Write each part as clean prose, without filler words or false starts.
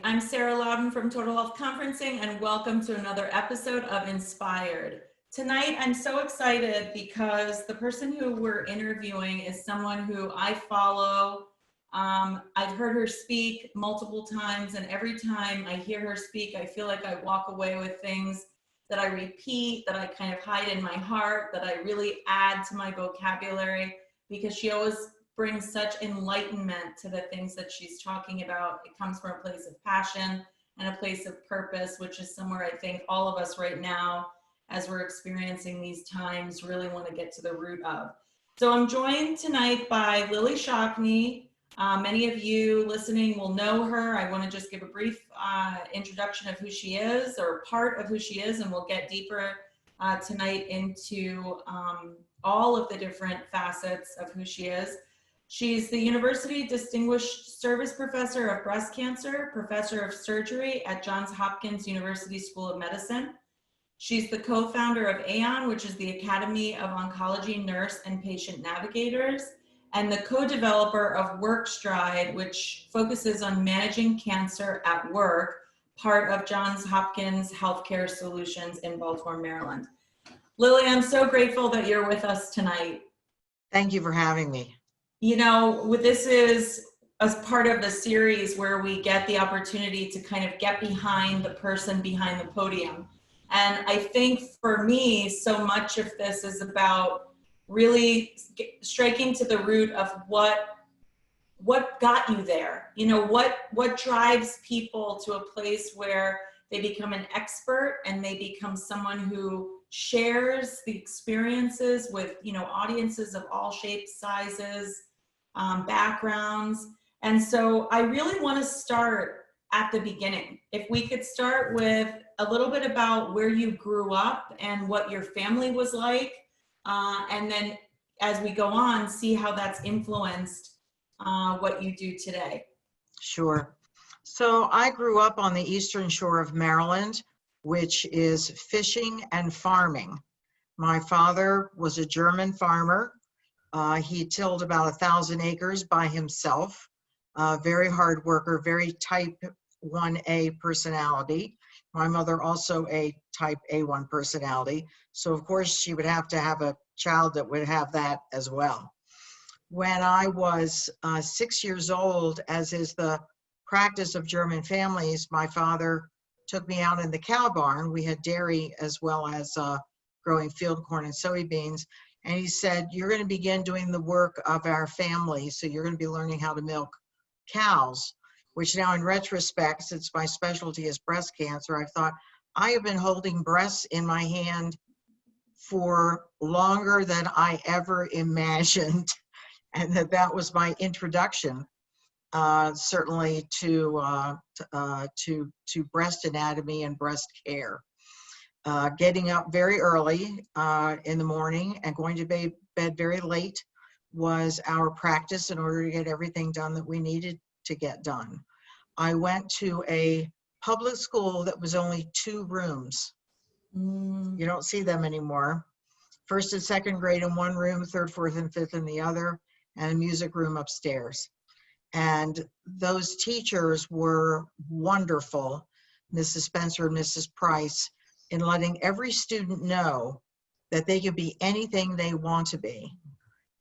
I'm Sarah Loudon from Total Health Conferencing, and welcome to another episode of Inspired. Tonight, I'm so excited because the person who we're interviewing is someone who I follow. I've heard her speak multiple times, and every time I hear her speak, I feel like I walk away with things that I repeat, that I kind of hide in my heart, that I really add to my vocabulary, because she always brings such enlightenment to the things that she's talking about. It comes from a place of passion and a place of purpose, which is somewhere I think all of us right now, as we're experiencing these times, really want to get to the root of. So I'm joined tonight by Lillie Shockney. Many of you listening will know her. I want to just give a brief introduction of who she is, or part of who she is, and we'll get deeper tonight into all of the different facets of who she is. She's the University Distinguished Service Professor of Breast Cancer, Professor of Surgery at Johns Hopkins University School of Medicine. She's the co-founder of AON, which is the Academy of Oncology Nurse and Patient Navigators, and the co-developer of WorkStride, which focuses on managing cancer at work, part of Johns Hopkins Healthcare Solutions in Baltimore, Maryland. Lillie, I'm so grateful that you're with us tonight. Thank you for having me. You know, this is as part of the series where we get the opportunity to kind of get behind the person behind the podium. And I think for me, so much of this is about really striking to the root of what got you there. You know, what drives people to a place where they become an expert and they become someone who shares the experiences with, you know, audiences of all shapes, sizes, backgrounds. And so I really want to start at the beginning. If we could start with a little bit about where you grew up and what your family was like, and then as we go on, see how that's influenced what you do today. Sure. So I grew up on the eastern shore of Maryland, which is fishing and farming. My father was a German farmer. He tilled about 1,000 acres by himself. Very hard worker, very type 1A personality. My mother also a type A1 personality. So of course she would have to have a child that would have that as well. When I was 6 years old, as is the practice of German families, my father took me out in the cow barn. We had dairy as well as growing field corn and soybeans. And he said, you're going to begin doing the work of our family. So you're going to be learning how to milk cows, which now in retrospect, since my specialty is breast cancer, I've thought I have been holding breasts in my hand for longer than I ever imagined. And that was my introduction, certainly to breast anatomy and breast care. Getting up very early in the morning and going to bed very late was our practice in order to get everything done that we needed to get done. I went to a public school that was only 2 rooms. You don't see them anymore. First and second grade in one room, third, fourth, and fifth in the other, and a music room upstairs. And those teachers were wonderful, Mrs. Spencer and Mrs. Price, in letting every student know that they could be anything they want to be.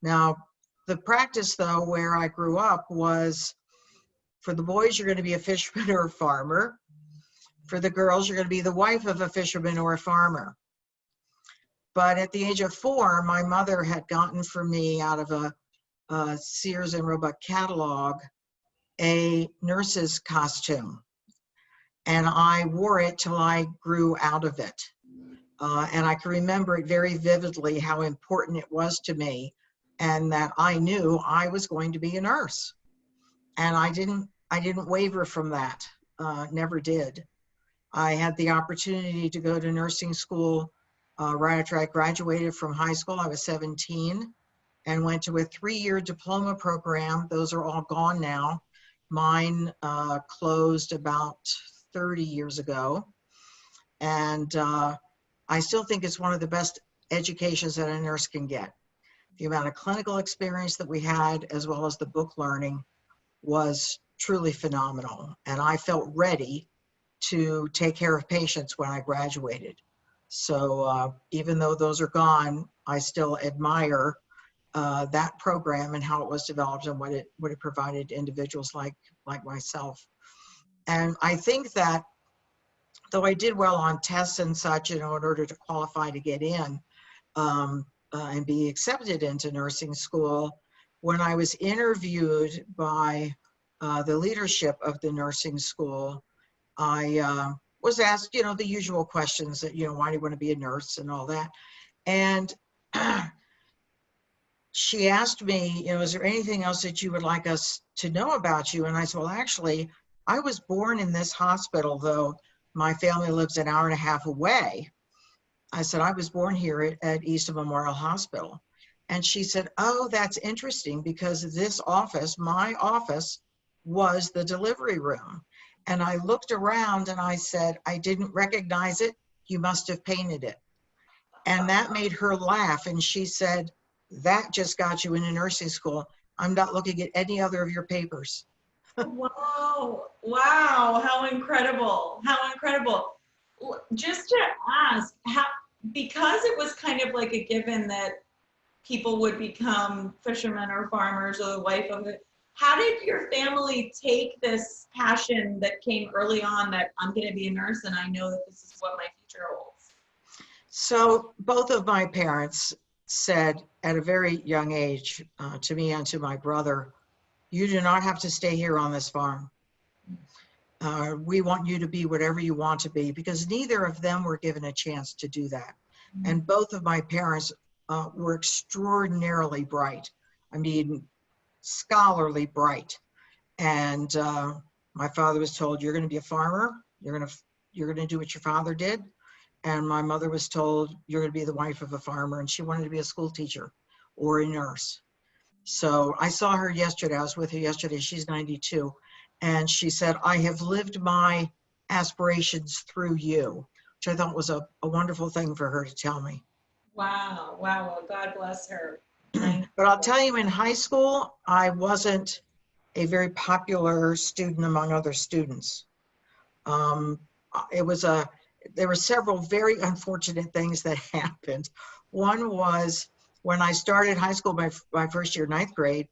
Now, the practice, though, where I grew up was, for the boys, you're going to be a fisherman or a farmer. For the girls, you're going to be the wife of a fisherman or a farmer. But at the age of 4, my mother had gotten for me, out of a Sears and Roebuck catalog, a nurse's costume. And I wore it till I grew out of it. And I can remember it very vividly how important it was to me, and that I knew I was going to be a nurse. And I didn't waver from that, never did. I had the opportunity to go to nursing school right after I graduated from high school. I was 17 and went to a 3-year diploma program. Those are all gone now. Mine closed about 30 years ago. And I still think it's one of the best educations that a nurse can get. The amount of clinical experience that we had, as well as the book learning, was truly phenomenal. And I felt ready to take care of patients when I graduated. So even though those are gone, I still admire that program and how it was developed and what it provided to individuals like myself. And I think that though I did well on tests and such, in order to qualify to get in and be accepted into nursing school, when I was interviewed by the leadership of the nursing school, I was asked, the usual questions that, why do you want to be a nurse and all that. And she asked me, is there anything else that you would like us to know about you? And I said, well, actually, I was born in this hospital, though my family lives an hour and a half away. I said, I was born here at Easton Memorial Hospital. And she said, oh, that's interesting, because this office, my office, was the delivery room. And I looked around and I said, I didn't recognize it. You must have painted it. And that made her laugh. And she said, that just got you into nursing school. I'm not looking at any other of your papers. Wow. Wow. How incredible. How incredible. Just to ask, because it was kind of like a given that people would become fishermen or farmers or the wife of it, how did your family take this passion that came early on, that I'm going to be a nurse and I know that this is what my future holds? So both of my parents said at a very young age to me and to my brother, you do not have to stay here on this farm. We want you to be whatever you want to be, because neither of them were given a chance to do that. Mm-hmm. And both of my parents were extraordinarily bright. I mean, scholarly bright. And my father was told, you're going to be a farmer. You're going to do what your father did. And my mother was told, you're going to be the wife of a farmer. And she wanted to be a school teacher or a nurse. So I saw her yesterday. I was with her yesterday. She's 92. And she said, I have lived my aspirations through you, which I thought was a wonderful thing for her to tell me. Wow. Wow. Well, God bless her. But I'll tell you, in high school, I wasn't a very popular student among other students. There were several very unfortunate things that happened. One was when I started high school, my first year, 9th grade,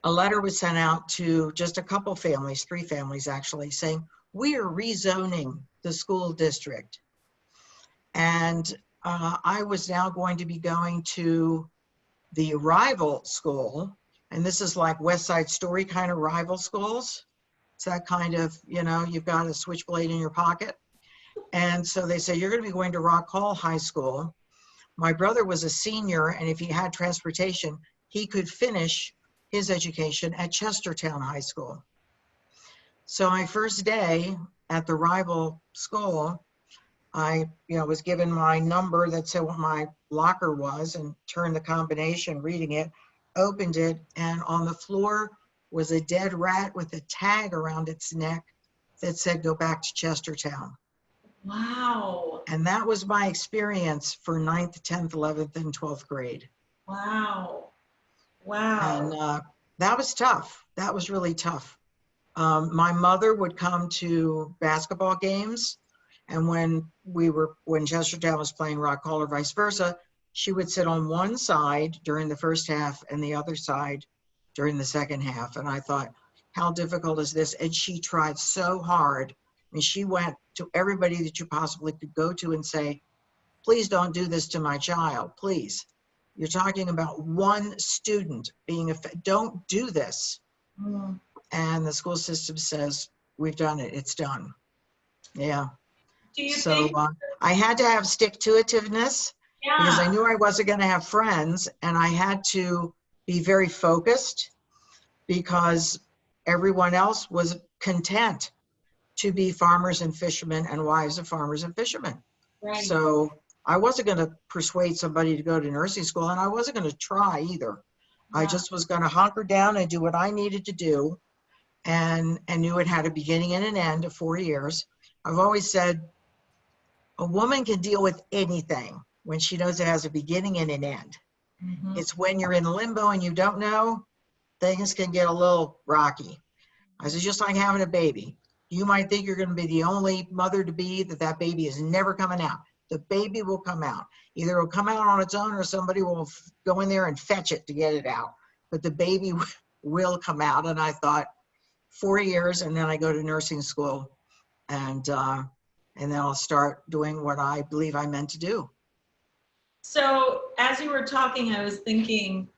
a letter was sent out to just a couple families, 3 families actually, saying, we are rezoning the school district. And I was now going to be going to the rival school, and this is like West Side Story kind of rival schools. It's that kind of, you've got a switchblade in your pocket. And so they said, you're going to be going to Rock Hall High School. My brother was a senior, and if he had transportation, he could finish his education at Chestertown High School. So my first day at the rival school, I was given my number that said what my locker was, and turned the combination, reading it, opened it, and on the floor was a dead rat with a tag around its neck that said, go back to Chestertown. Wow. And that was my experience for 9th, 10th, 11th, and 12th grade. Wow. Wow. And that was tough. That was really tough. My mother would come to basketball games, and when Chestertown was playing Rock Hall or vice versa, she would sit on one side during the first half and the other side during the second half. And I thought, how difficult is this? And she tried so hard. I mean, she went to everybody that you possibly could go to and say, please don't do this to my child, please. You're talking about one student being don't do this. Mm. And the school system says, we've done it, it's done. Yeah. Do you so think I had to have stick-to-itiveness, because I knew I wasn't going to have friends, and I had to be very focused because everyone else was content to be farmers and fishermen and wives of farmers and fishermen. Right. So I wasn't going to persuade somebody to go to nursing school, and I wasn't going to try either. Yeah. I just was going to hunker down and do what I needed to do, and knew it had a beginning and an end of 4 years. I've always said a woman can deal with anything when she knows it has a beginning and an end. Mm-hmm. It's when you're in limbo and you don't know, things can get a little rocky. I said, just like having a baby. You might think you're going to be the only mother to be, that baby is never coming out. The baby will come out. Either it'll come out on its own or somebody will go in there and fetch it to get it out. But the baby will come out. And I thought 4 years, and then I go to nursing school, and then I'll start doing what I believe I meant to do. So as you were talking, I was thinking,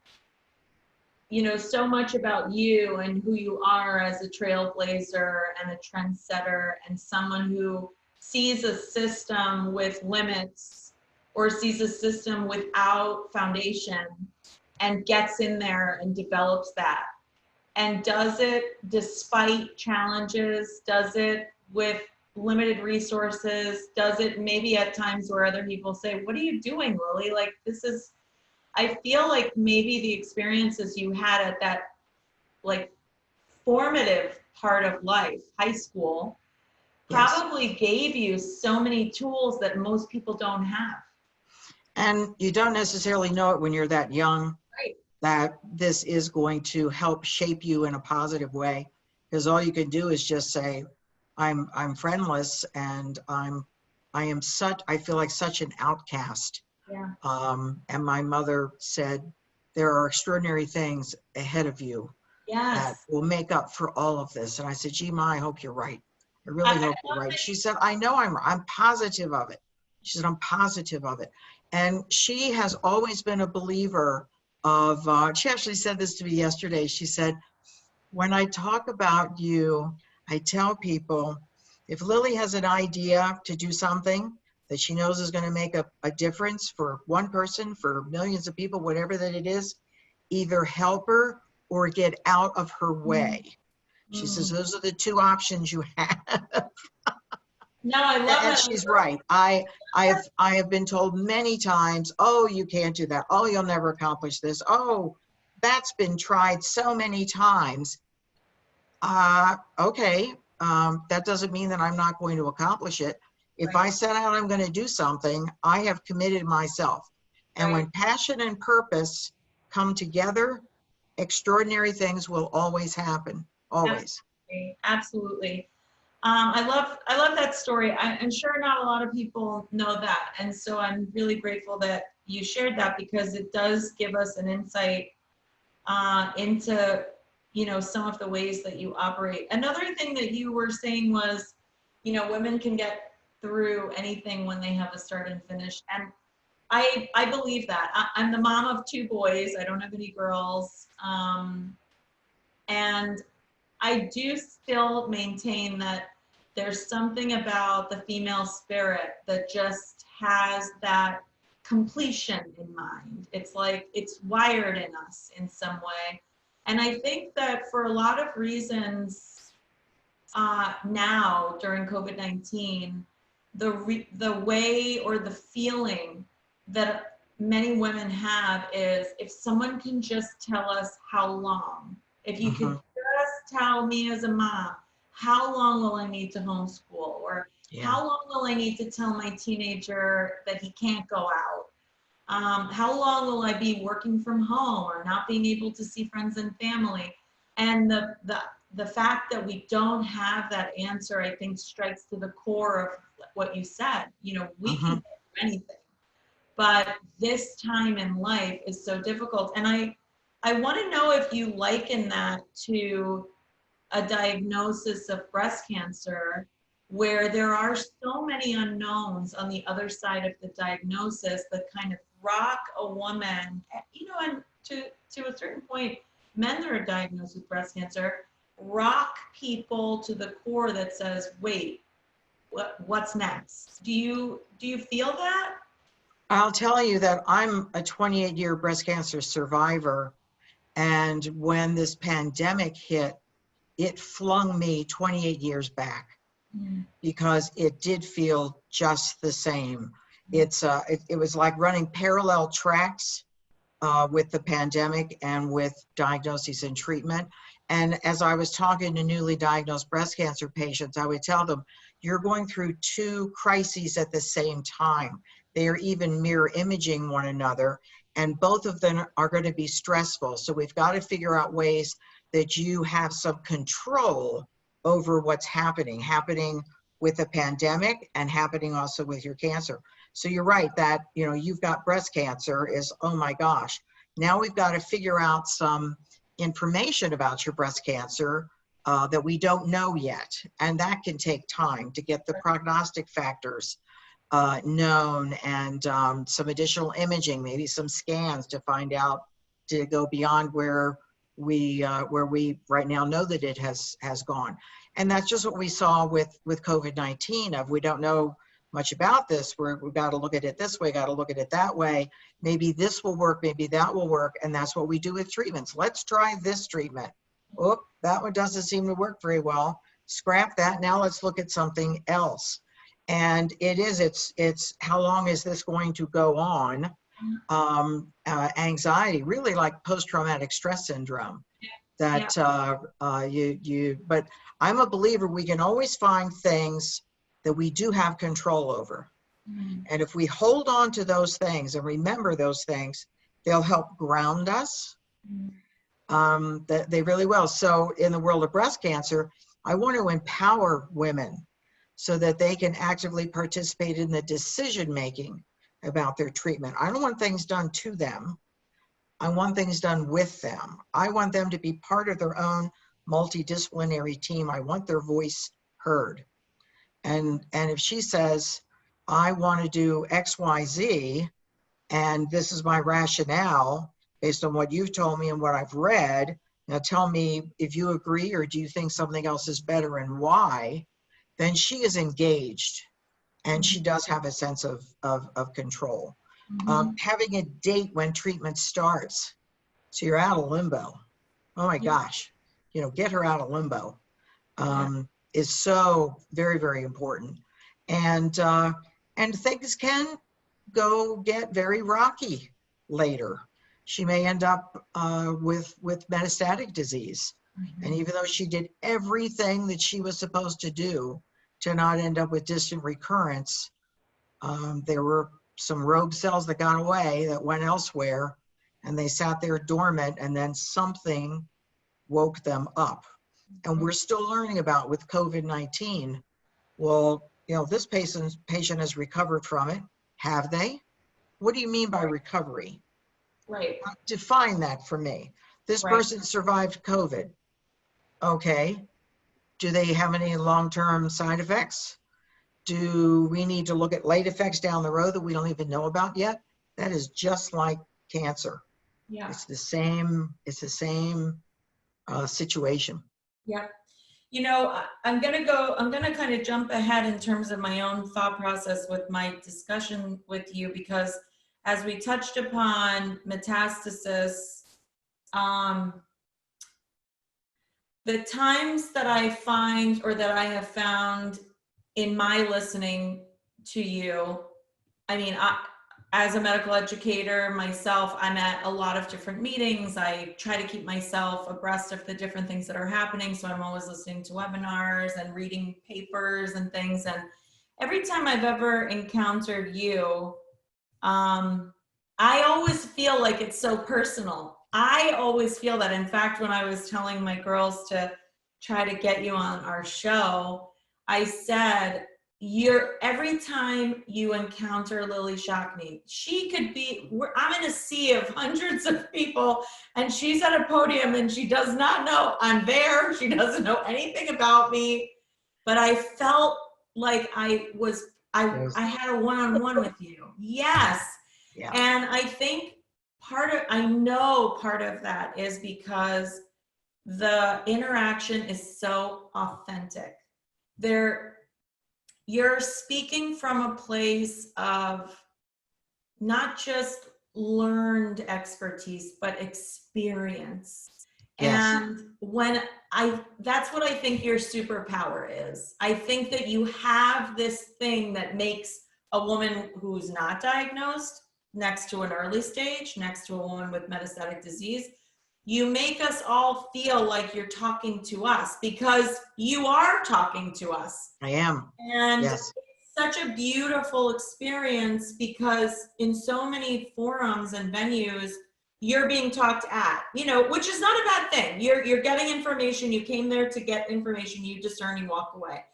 you know, so much about you and who you are as a trailblazer and a trendsetter and someone who sees a system with limits or sees a system without foundation and gets in there and develops that and does it despite challenges, does it with limited resources, does it maybe at times where other people say, what are you doing, Lillie? Like, this is, I feel like maybe the experiences you had at that like formative part of life, high school, probably gave you so many tools that most people don't have. And you don't necessarily know it when you're that young, Right. that this is going to help shape you in a positive way. Because all you can do is just say, I'm friendless, and I feel like such an outcast. Yeah. And my mother said, there are extraordinary things ahead of you that will make up for all of this. And I said, gee, Ma, I hope you're right. I really hope you're right. She said, I know I'm positive of it. She said, I'm positive of it. And she has always been a believer of, she actually said this to me yesterday. She said, when I talk about you, I tell people, if Lillie has an idea to do something that she knows is going to make a difference for one person, for millions of people, whatever that it is, either help her or get out of her way. She says, those are the two options you have. No, I love and it. She's right. I have been told many times, oh, you can't do that. Oh, you'll never accomplish this. Oh, that's been tried so many times. Okay, that doesn't mean that I'm not going to accomplish it. If I set out I'm going to do something, I have committed myself. And when passion and purpose come together, extraordinary things will always happen. Always. Absolutely. I love that story. I'm sure not a lot of people know that. And so I'm really grateful that you shared that, because it does give us an insight into, you know, some of the ways that you operate. Another thing that you were saying was, you know, women can get through anything when they have a start and finish. And I believe that. I'm the mom of 2 boys. I don't have any girls. And I do still maintain that there's something about the female spirit that just has that completion in mind. It's like it's wired in us in some way. And I think that for a lot of reasons now during COVID-19, the way or the feeling that many women have is, if someone can just tell us how long, if you can just tell me as a mom, how long will I need to homeschool? Or how long will I need to tell my teenager that he can't go out? How long will I be working from home or not being able to see friends and family? And the fact that we don't have that answer, I think, strikes to the core of what you said. You know, we can do anything, but this time in life is so difficult. And I want to know if you liken that to a diagnosis of breast cancer, where there are so many unknowns on the other side of the diagnosis that kind of rock a woman, you know, and to a certain point, men that are diagnosed with breast cancer rock people to the core that says, wait, what's next? Do you feel that? I'll tell you that I'm a 28-year breast cancer survivor. And when this pandemic hit, it flung me 28 years back, because it did feel just the same. It was like running parallel tracks with the pandemic and with diagnoses and treatment. And as I was talking to newly diagnosed breast cancer patients, I would tell them, you're going through 2 crises at the same time. They are even mirror imaging one another, and both of them are going to be stressful. So we've got to figure out ways that you have some control over what's happening with the pandemic and happening also with your cancer. So you're right that, you know, you've got breast cancer is, oh my gosh, now we've got to figure out some information about your breast cancer that we don't know yet. And that can take time to get the prognostic factors known, and some additional imaging, maybe some scans to find out, to go beyond where we right now know that it has gone. And that's just what we saw with COVID-19 of, we don't know much about this. We've got to look at it this way, got to look at it that way. Maybe this will work, maybe that will work. And that's what we do with treatments. Let's try this treatment. Oh, that one doesn't seem to work very well. Scrap that. Now let's look at something else. And it's how long is this going to go on? Anxiety, really like post-traumatic stress syndrome. That but I'm a believer we can always find things that we do have control over. And if we hold on to those things and remember those things, they'll help ground us. That they really will. So in the world of breast cancer, I want to empower women so that they can actively participate in the decision-making about their treatment. I don't want things done to them. I want things done with them. I want them to be part of their own multidisciplinary team. I want their voice heard. And if she says, I want to do X, Y, Z, and this is my rationale based on what you've told me and what I've read, now tell me if you agree, or do you think something else is better and why, then she is engaged and she does have a sense of control. Having a date when treatment starts, so you're out of limbo. Oh my gosh, you know, get her out of limbo is so very, very important. And things can go get very rocky later. She may end up with metastatic disease. And even though she did everything that she was supposed to do to not end up with distant recurrence, there were some rogue cells that got away, that went elsewhere, and they sat there dormant, and then something woke them up. And we're still learning about with COVID-19. Well, you know, this patient has recovered from it. Have they? What do you mean by recovery? Right. Define that for me. This person survived COVID. Okay. Do they have any long-term side effects? Do we need to look at late effects down the road that we don't even know about yet? That is just like cancer. Yeah. It's the same situation. Yeah. You know, I'm going to kind of jump ahead in terms of my own thought process with my discussion with you, because as we touched upon metastasis, the times that I find, or that I have found in my listening to you, I mean, as a medical educator myself, I'm at a lot of different meetings. I try to keep myself abreast of the different things that are happening. So I'm always listening to webinars and reading papers and things. And every time I've ever encountered you, I always feel like it's so personal. I always feel that. In fact, when I was telling my girls to try to get you on our show, I said, every time you encounter Lillie Shockney, she could be, I'm in a sea of hundreds of people, and she's at a podium and she does not know I'm there. She doesn't know anything about me, but I felt like I had a one-on-one with you. Yes. Yeah. And I think I know part of that is because the interaction is so authentic. You're speaking from a place of not just learned expertise, but experience. Yes. And that's what I think your superpower is. I think that you have this thing that makes a woman who's not diagnosed, next to an early stage, next to a woman with metastatic disease, you make us all feel like you're talking to us, because you are talking to us. I am. And yes. It's such a beautiful experience, because in so many forums and venues, you're being talked at, you know, which is not a bad thing. You're getting information. You came there to get information. You discern, you walk away.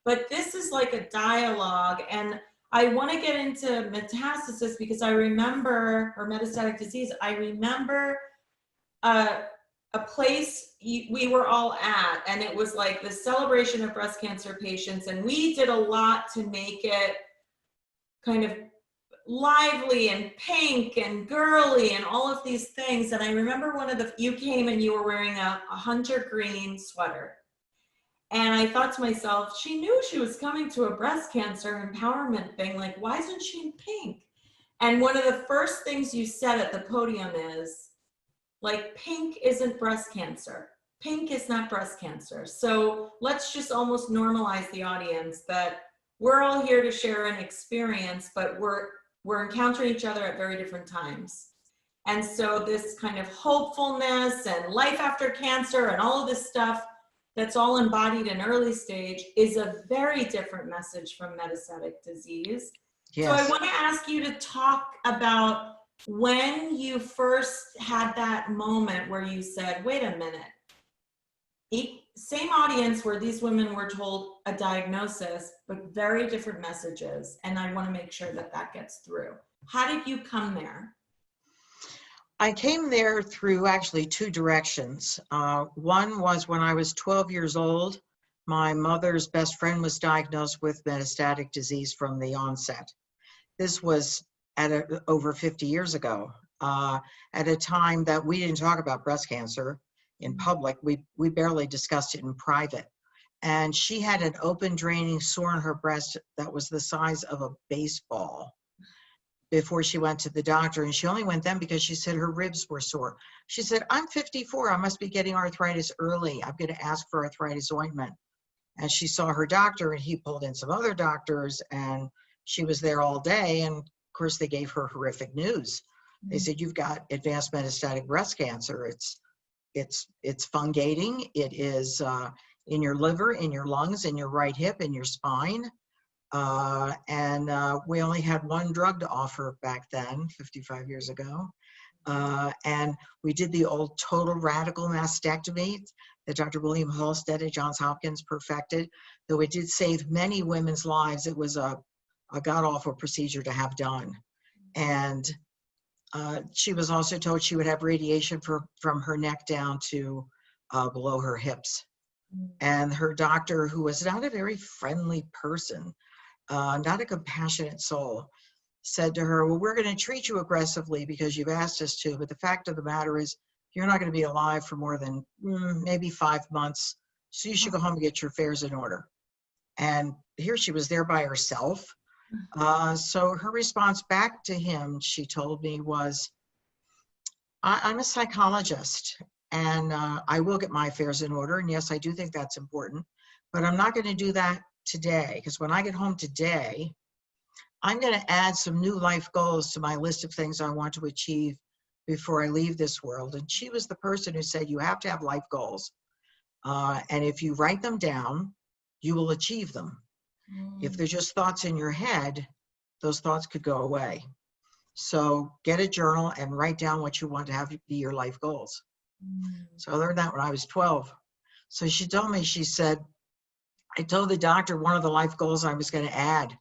But this is like a dialogue, and I want to get into metastasis because I remember, or metastatic disease, I remember a place we were all at, and it was like the celebration of breast cancer patients, and we did a lot to make it kind of lively and pink and girly and all of these things. And I remember you came and you were wearing a hunter green sweater. And I thought to myself, she knew she was coming to a breast cancer empowerment thing. Like, why isn't she in pink? And one of the first things you said at the podium is, like, pink isn't breast cancer. Pink is not breast cancer. So let's just almost normalize the audience that we're all here to share an experience, but we're encountering each other at very different times. And so this kind of hopefulness and life after cancer and all of this stuff that's all embodied in early stage is a very different message from metastatic disease. Yes. So I want to ask you to talk about when you first had that moment where you said, wait a minute, same audience where these women were told a diagnosis, but very different messages. And I want to make sure that that gets through. How did you come there? I came there through actually two directions. One was when I was 12 years old, my mother's best friend was diagnosed with metastatic disease from the onset. This was over 50 years ago, at a time that we didn't talk about breast cancer in public. We barely discussed it in private. And she had an open draining sore on her breast that was the size of a baseball before she went to the doctor. And she only went then because she said her ribs were sore. She said, I'm 54, I must be getting arthritis early. I'm going to ask for arthritis ointment. And she saw her doctor, and he pulled in some other doctors, and she was there all day. And of course they gave her horrific news. They said, you've got advanced metastatic breast cancer. It's fungating. It is in your liver, in your lungs, in your right hip, in your spine. And we only had one drug to offer back then, 55 years ago. And we did the old total radical mastectomy that Dr. William Halstead at Johns Hopkins perfected. Though it did save many women's lives, it was a god-awful procedure to have done. And she was also told she would have radiation from her neck down to below her hips. And her doctor, who was not a very friendly person, not a compassionate soul, said to her, well, we're going to treat you aggressively because you've asked us to, but the fact of the matter is you're not going to be alive for more than maybe 5 months, so you should go home and get your affairs in order. And here she was there by herself. So her response back to him, she told me, was, I'm a psychologist, and I will get my affairs in order, and yes, I do think that's important, but I'm not going to do that today, because when I get home today, I'm going to add some new life goals to my list of things I want to achieve before I leave this world. And she was the person who said, you have to have life goals. And if you write them down, you will achieve them. If they're just thoughts in your head, those thoughts could go away. So get a journal and write down what you want to have be your life goals. So I learned that when I was 12. So she told me, she said, I told the doctor one of the life goals I was going to add.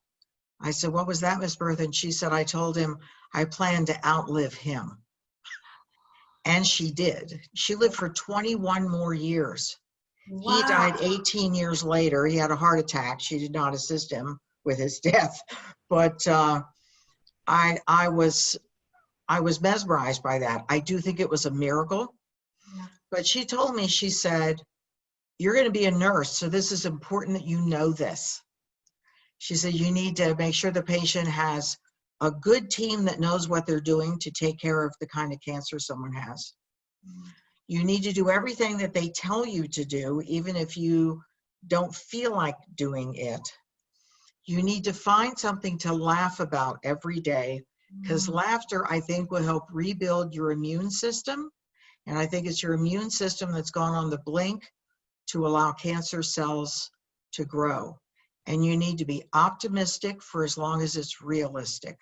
I said, what was that, Miss Bertha? And she said, I told him I planned to outlive him. And she did. She lived for 21 more years. Wow. He died 18 years later. He had a heart attack. She did not assist him with his death. But I was mesmerized by that. I do think it was a miracle. Yeah. But she told me, she said, you're going to be a nurse, so this is important that you know this. She said, you need to make sure the patient has a good team that knows what they're doing to take care of the kind of cancer someone has. You need to do everything that they tell you to do, even if you don't feel like doing it. You need to find something to laugh about every day, because laughter, I think, will help rebuild your immune system. And I think it's your immune system that's gone on the blink to allow cancer cells to grow. And you need to be optimistic for as long as it's realistic.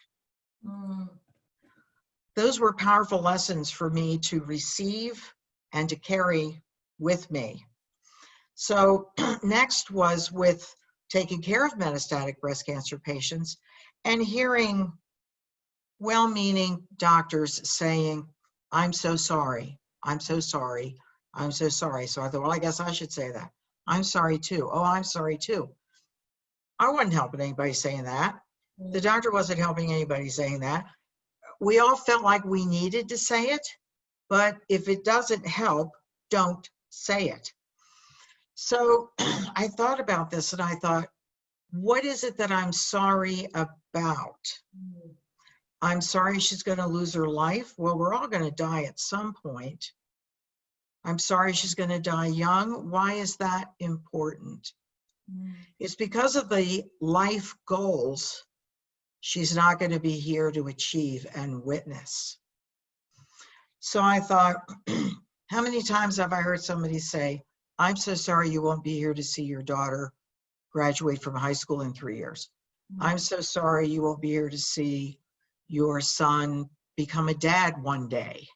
The those were powerful lessons for me to receive and to carry with me. So next was with taking care of metastatic breast cancer patients and hearing well-meaning doctors saying, I'm so sorry, I'm so sorry, I'm so sorry. So I thought, well, I guess I should say that. I'm sorry too. Oh, I'm sorry too. I wasn't helping anybody saying that. The doctor wasn't helping anybody saying that. We all felt like we needed to say it, but if it doesn't help, don't say it. So I thought about this and I thought, what is it that I'm sorry about? I'm sorry she's going to lose her life. Well, we're all going to die at some point. I'm sorry she's going to die young. Why is that important? It's because of the life goals she's not going to be here to achieve and witness. So I thought, how many times have I heard somebody say, I'm so sorry you won't be here to see your daughter graduate from high school in 3 years. I'm so sorry you won't be here to see your son become a dad one day.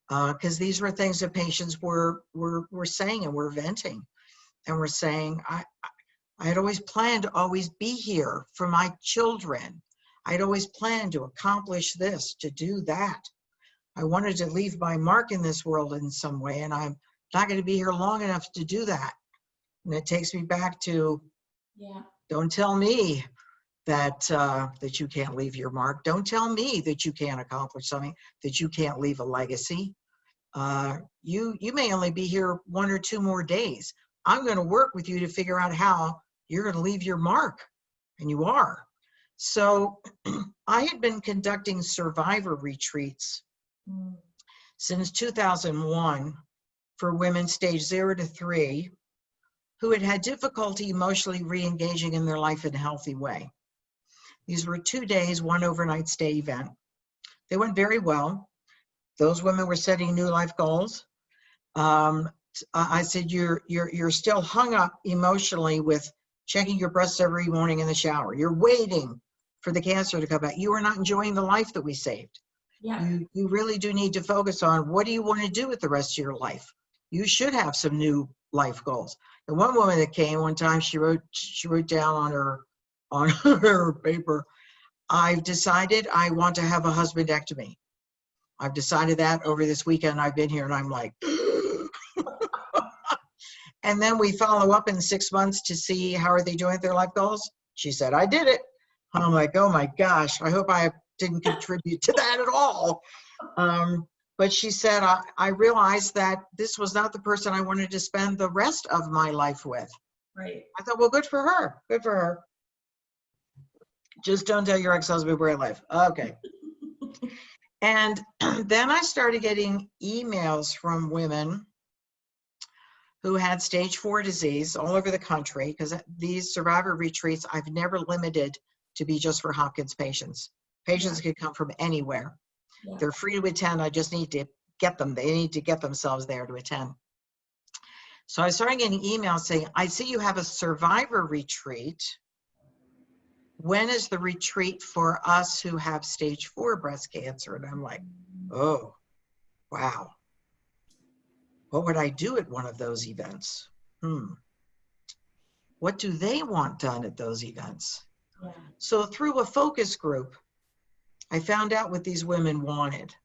Because these were things that patients were saying and were venting. And were saying, I had always planned to always be here for my children. I'd always planned to accomplish this, to do that. I wanted to leave my mark in this world in some way, and I'm not going to be here long enough to do that. And it takes me back to, don't tell me that that you can't leave your mark. Don't tell me that you can't accomplish something, that you can't leave a legacy. You may only be here 1 or 2 more days. I'm going to work with you to figure out how you're going to leave your mark, and you are. So I had been conducting survivor retreats since 2001 for women stage 0 to 3 who had had difficulty emotionally re-engaging in their life in a healthy way. These were 2 days, 1 overnight stay event. They went very well. Those women were setting new life goals. I said, you're still hung up emotionally with checking your breasts every morning in the shower. You're waiting for the cancer to come back. You are not enjoying the life that we saved. You really do need to focus on, what do you want to do with the rest of your life? You should have some new life goals. And one woman that came one time, she wrote down on her paper, I've decided I want to have a husbandectomy. I've decided that over this weekend. I've been here and I'm like, and then we follow up in 6 months to see how are they doing with their life goals. She said, I did it. I'm like, oh my gosh, I hope I didn't contribute to that at all. But she said, I realized that this was not the person I wanted to spend the rest of my life with. Right. I thought, well, good for her. Good for her. Just don't tell your ex-husband where I live. Okay. And then I started getting emails from women who had stage 4 disease all over the country, because these survivor retreats, I've never limited to be just for Hopkins patients. Patients can come from anywhere. They're free to attend. I just need to get them. They need to get themselves there to attend. So I started getting emails saying, I see you have a survivor retreat. When is the retreat for us who have stage 4 breast cancer? And I'm like, oh, wow. What would I do at one of those events? What do they want done at those events? So through a focus group, I found out what these women wanted,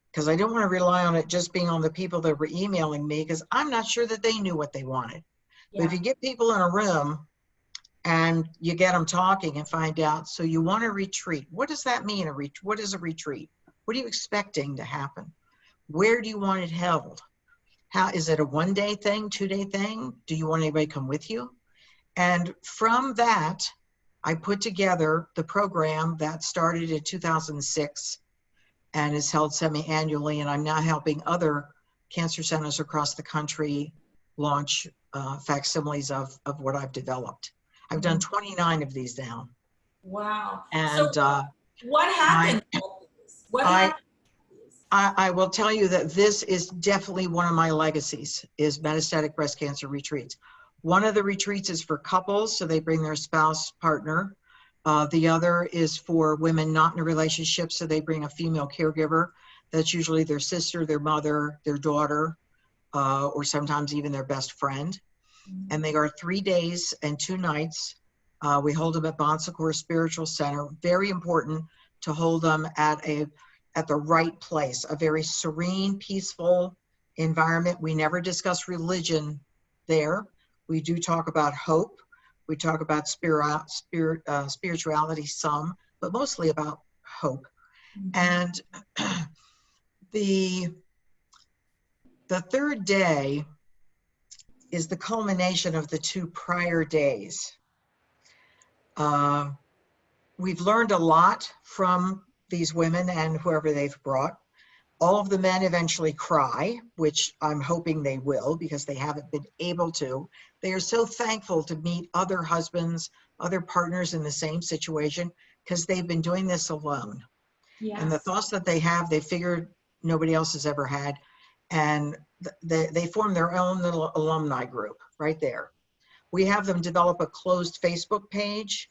because I don't want to rely on it just being on the people that were emailing me, because I'm not sure that they knew what they wanted. But if you get people in a room and you get them talking and find out, so you want a retreat. What does that mean? What is a retreat? What are you expecting to happen? Where do you want it held? How is it a 1-day thing, 2-day thing? Do you want anybody to come with you? And from that, I put together the program that started in 2006 and is held semi-annually. And I'm now helping other cancer centers across the country launch facsimiles of what I've developed. I've done 29 of these now. Wow. And so what happened? I will tell you that this is definitely one of my legacies, is metastatic breast cancer retreats. One of the retreats is for couples, so they bring their spouse, partner. The other is for women not in a relationship, so they bring a female caregiver. That's usually their sister, their mother, their daughter, or sometimes even their best friend. And they are 3 days and 2 nights. We hold them at Bon Secours Spiritual Center. Very important to hold them at the right place, a very serene, peaceful environment. We never discuss religion there. We do talk about hope. We talk about spirituality some, but mostly about hope. And the third day is the culmination of the 2 prior days. We've learned a lot from these women and whoever they've brought. All of the men eventually cry, which I'm hoping they will because they haven't been able to. They are so thankful to meet other husbands, other partners in the same situation because they've been doing this alone. Yes. And the thoughts that they have, they figured nobody else has ever had. And they form their own little alumni group right there. We have them develop a closed Facebook page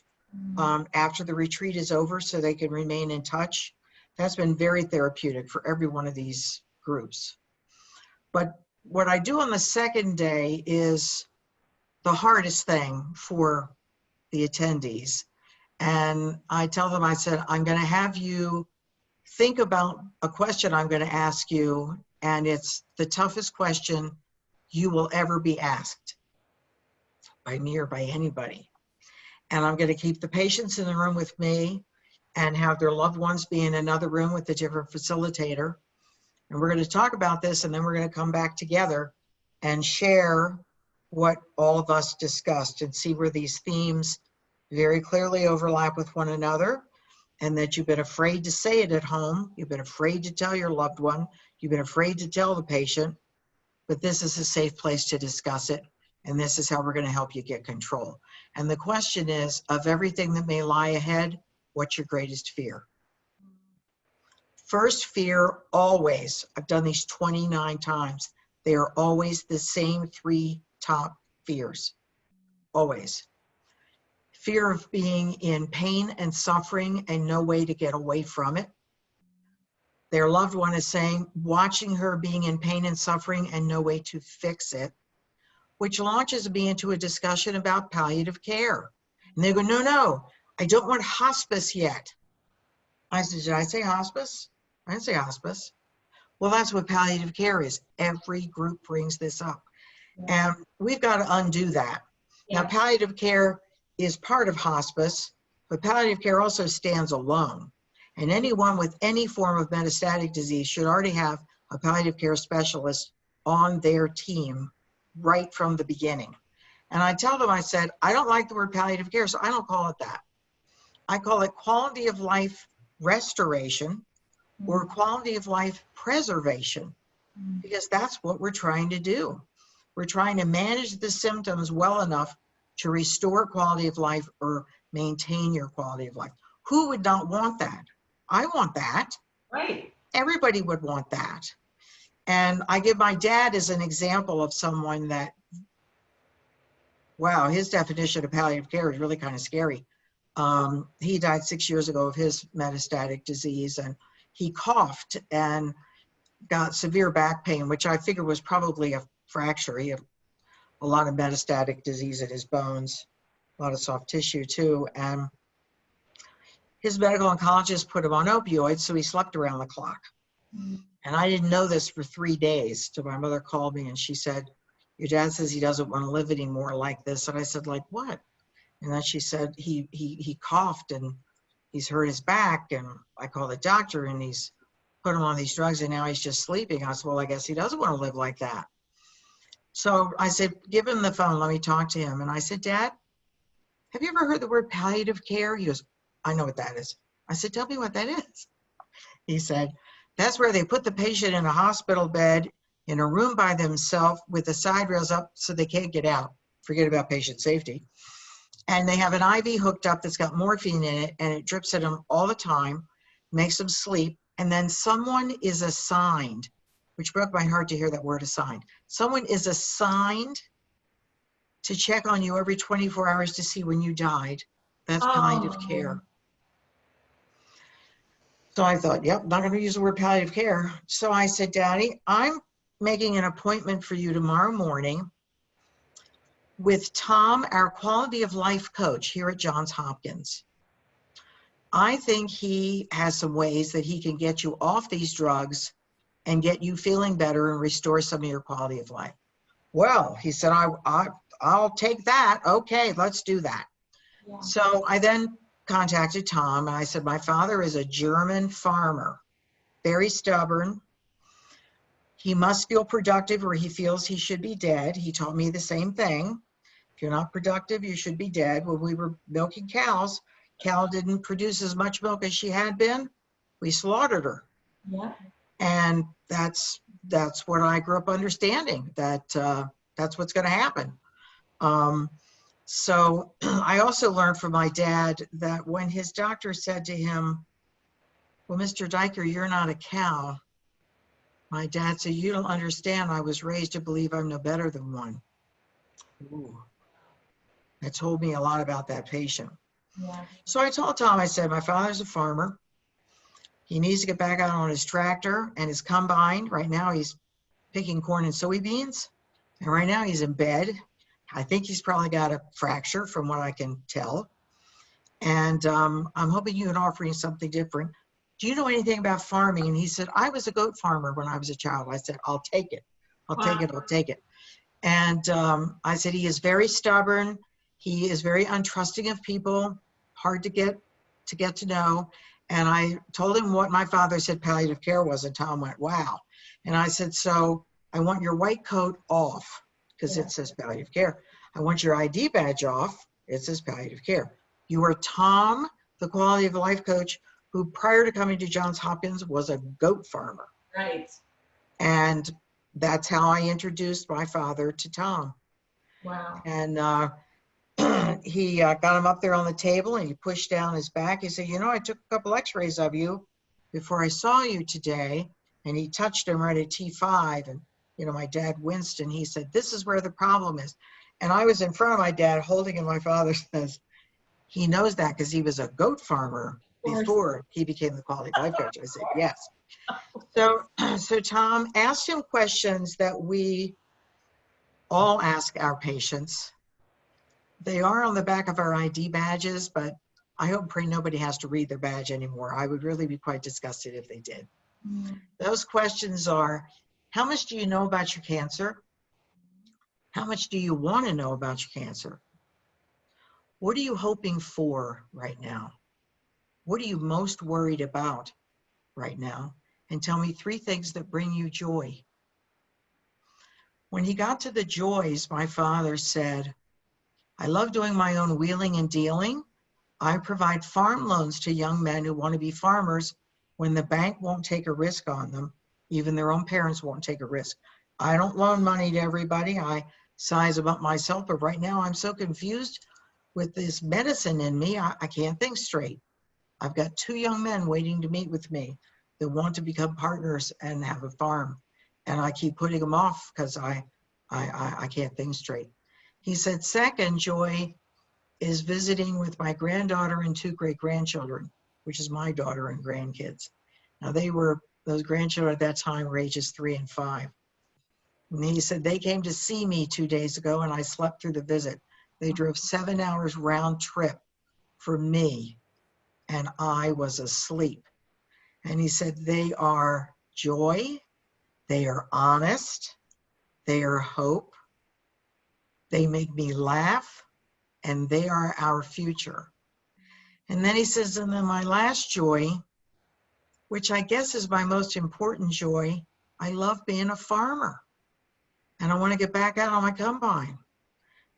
after the retreat is over so they can remain in touch. That's been very therapeutic for every one of these groups. But what I do on the second day is the hardest thing for the attendees. And I tell them, I said, I'm going to have you think about a question I'm going to ask you, and it's the toughest question you will ever be asked by me or by anybody. And I'm going to keep the patients in the room with me and have their loved ones be in another room with a different facilitator. And we're going to talk about this, and then we're going to come back together and share what all of us discussed and see where these themes very clearly overlap with one another, and that you've been afraid to say it at home. You've been afraid to tell your loved one. You've been afraid to tell the patient, but this is a safe place to discuss it. And this is how we're going to help you get control. And the question is, of everything that may lie ahead, what's your greatest fear? First fear, always, I've done these 29 times. They are always the same 3 top fears, always. Fear of being in pain and suffering and no way to get away from it. Their loved one is saying, watching her being in pain and suffering and no way to fix it, which launches me into a discussion about palliative care. And they go, no, I don't want hospice yet. I said, did I say hospice? I didn't say hospice. Well, that's what palliative care is. Every group brings this up. And we've got to undo that. Now, palliative care is part of hospice, but palliative care also stands alone. And anyone with any form of metastatic disease should already have a palliative care specialist on their team right from the beginning. And I tell them, I said, I don't like the word palliative care, so I don't call it that. I call it quality of life restoration or quality of life preservation, because that's what we're trying to do. We're trying to manage the symptoms well enough to restore quality of life or maintain your quality of life. Who would not want that? I want that. Right. Everybody would want that. And I give my dad as an example of someone that, wow, his definition of palliative care is really kind of scary. He died 6 years ago of his metastatic disease, and he coughed and got severe back pain, which I figure was probably a fracture. He had a lot of metastatic disease in his bones, a lot of soft tissue too. And his medical oncologist put him on opioids, so he slept around the clock. And I didn't know this for 3 days till my mother called me and she said, your dad says he doesn't want to live anymore like this. And I said, like what? And then she said, he coughed and he's hurt his back. And I called the doctor and he's put him on these drugs and now he's just sleeping. I said, well, I guess he doesn't want to live like that. So I said, give him the phone, let me talk to him. And I said, Dad, have you ever heard the word palliative care? He goes, I know what that is. I said, tell me what that is. He said, that's where they put the patient in a hospital bed in a room by themselves with the side rails up so they can't get out. Forget about patient safety. And they have an IV hooked up that's got morphine in it and it drips at them all the time, makes them sleep. And then someone is assigned, which broke my heart to hear that word assigned. Someone is assigned to check on you every 24 hours to see when you died That's palliative Oh, care. So I thought, yep, not going to use the word palliative care. So I said, Daddy, I'm making an appointment for you tomorrow morning with Tom, our quality of life coach here at Johns Hopkins. I think he has some ways that he can get you off these drugs and get you feeling better and restore some of your quality of life. Well, he said, I'll take that. Okay, let's do that. yeah. So I then contacted Tom and I said, my father is a German farmer, very stubborn. He must feel productive or he feels he should be dead. He told me the same thing. If you're not productive, you should be dead. When we were milking cows, cow didn't produce as much milk as she had been. We slaughtered her. Yeah. And that's what I grew up understanding, that that's what's going to happen. So I also learned from my dad that when his doctor said to him, well, Mr. Diker, you're not a cow. My dad said, you don't understand. I was raised to believe I'm no better than one. Ooh. That told me a lot about that patient. Yeah. So I told Tom, I said, my father's a farmer. He needs to get back out on his tractor and his combine. Right now he's picking corn and soybeans. And right now he's in bed. I think he's probably got a fracture from what I can tell. And I'm hoping you can offer him something different. Do you know anything about farming? And he said, I was a goat farmer when I was a child. I said, I'll take it. I'll take it. I'll take it. And I said, he is very stubborn. He is very untrusting of people, hard to get to know. And I told him what my father said palliative care was, and Tom went, wow. And I said, so I want your white coat off, because it says palliative care. I want your ID badge off. It says palliative care. You are Tom, the quality of life coach, who prior to coming to Johns Hopkins was a goat farmer. Right. And that's how I introduced my father to Tom. Wow. And he got him up there on the table and he pushed down his back. He said, you know, I took a couple x-rays of you before I saw you today. And he touched him right at T5. And, you know, my dad winced and he said, this is where the problem is. And I was in front of my dad holding him. My father says, he knows that because he was a goat farmer before he became the quality life coach. I said, yes. So Tom asked him questions that we all ask our patients. They are on the back of our ID badges, but I hope and pray nobody has to read their badge anymore. I would really be quite disgusted if they did. Those questions are, how much do you know about your cancer? How much do you want to know about your cancer? What are you hoping for right now? What are you most worried about right now? And tell me 3 things that bring you joy. When he got to the joys, my father said, I love doing my own wheeling and dealing. I provide farm loans to young men who want to be farmers when the bank won't take a risk on them. Even their own parents won't take a risk. I don't loan money to everybody. I size them up myself, but right now I'm so confused with this medicine in me, I can't think straight. I've got 2 young men waiting to meet with me that want to become partners and have a farm. And I keep putting them off because I can't think straight. He said, second joy is visiting with my granddaughter and 2 great-grandchildren, which is my daughter and grandkids. Now those grandchildren at that time were ages 3 and 5. And he said, they came to see me 2 days ago and I slept through the visit. They drove 7 hours round trip for me and I was asleep. And he said, they are joy, they are honest, they are hope, they make me laugh, and they are our future. And then he says, and then my last joy, which I guess is my most important joy, I love being a farmer. And I want to get back out on my combine.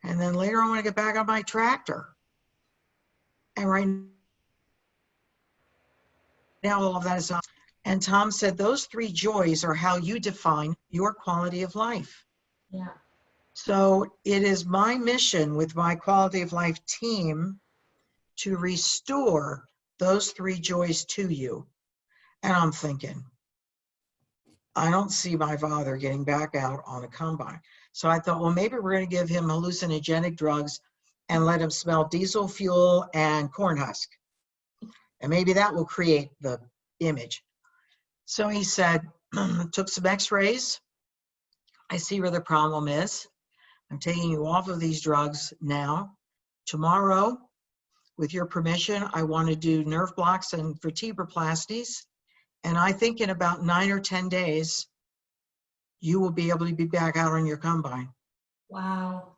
And then later I want to get back on my tractor. And right now all of that is on. And Tom said, those 3 joys are how you define your quality of life. Yeah. So it is my mission with my quality of life team to restore those 3 joys to you. And I'm thinking, I don't see my father getting back out on a combine. So I thought, well, maybe we're going to give him hallucinogenic drugs and let him smell diesel fuel and corn husk. And maybe that will create the image. So he said, took some x-rays. I see where the problem is. I'm taking you off of these drugs now. Tomorrow, with your permission, I want to do nerve blocks and vertebroplasties. And I think in about 9 or 10 days, you will be able to be back out on your combine. Wow.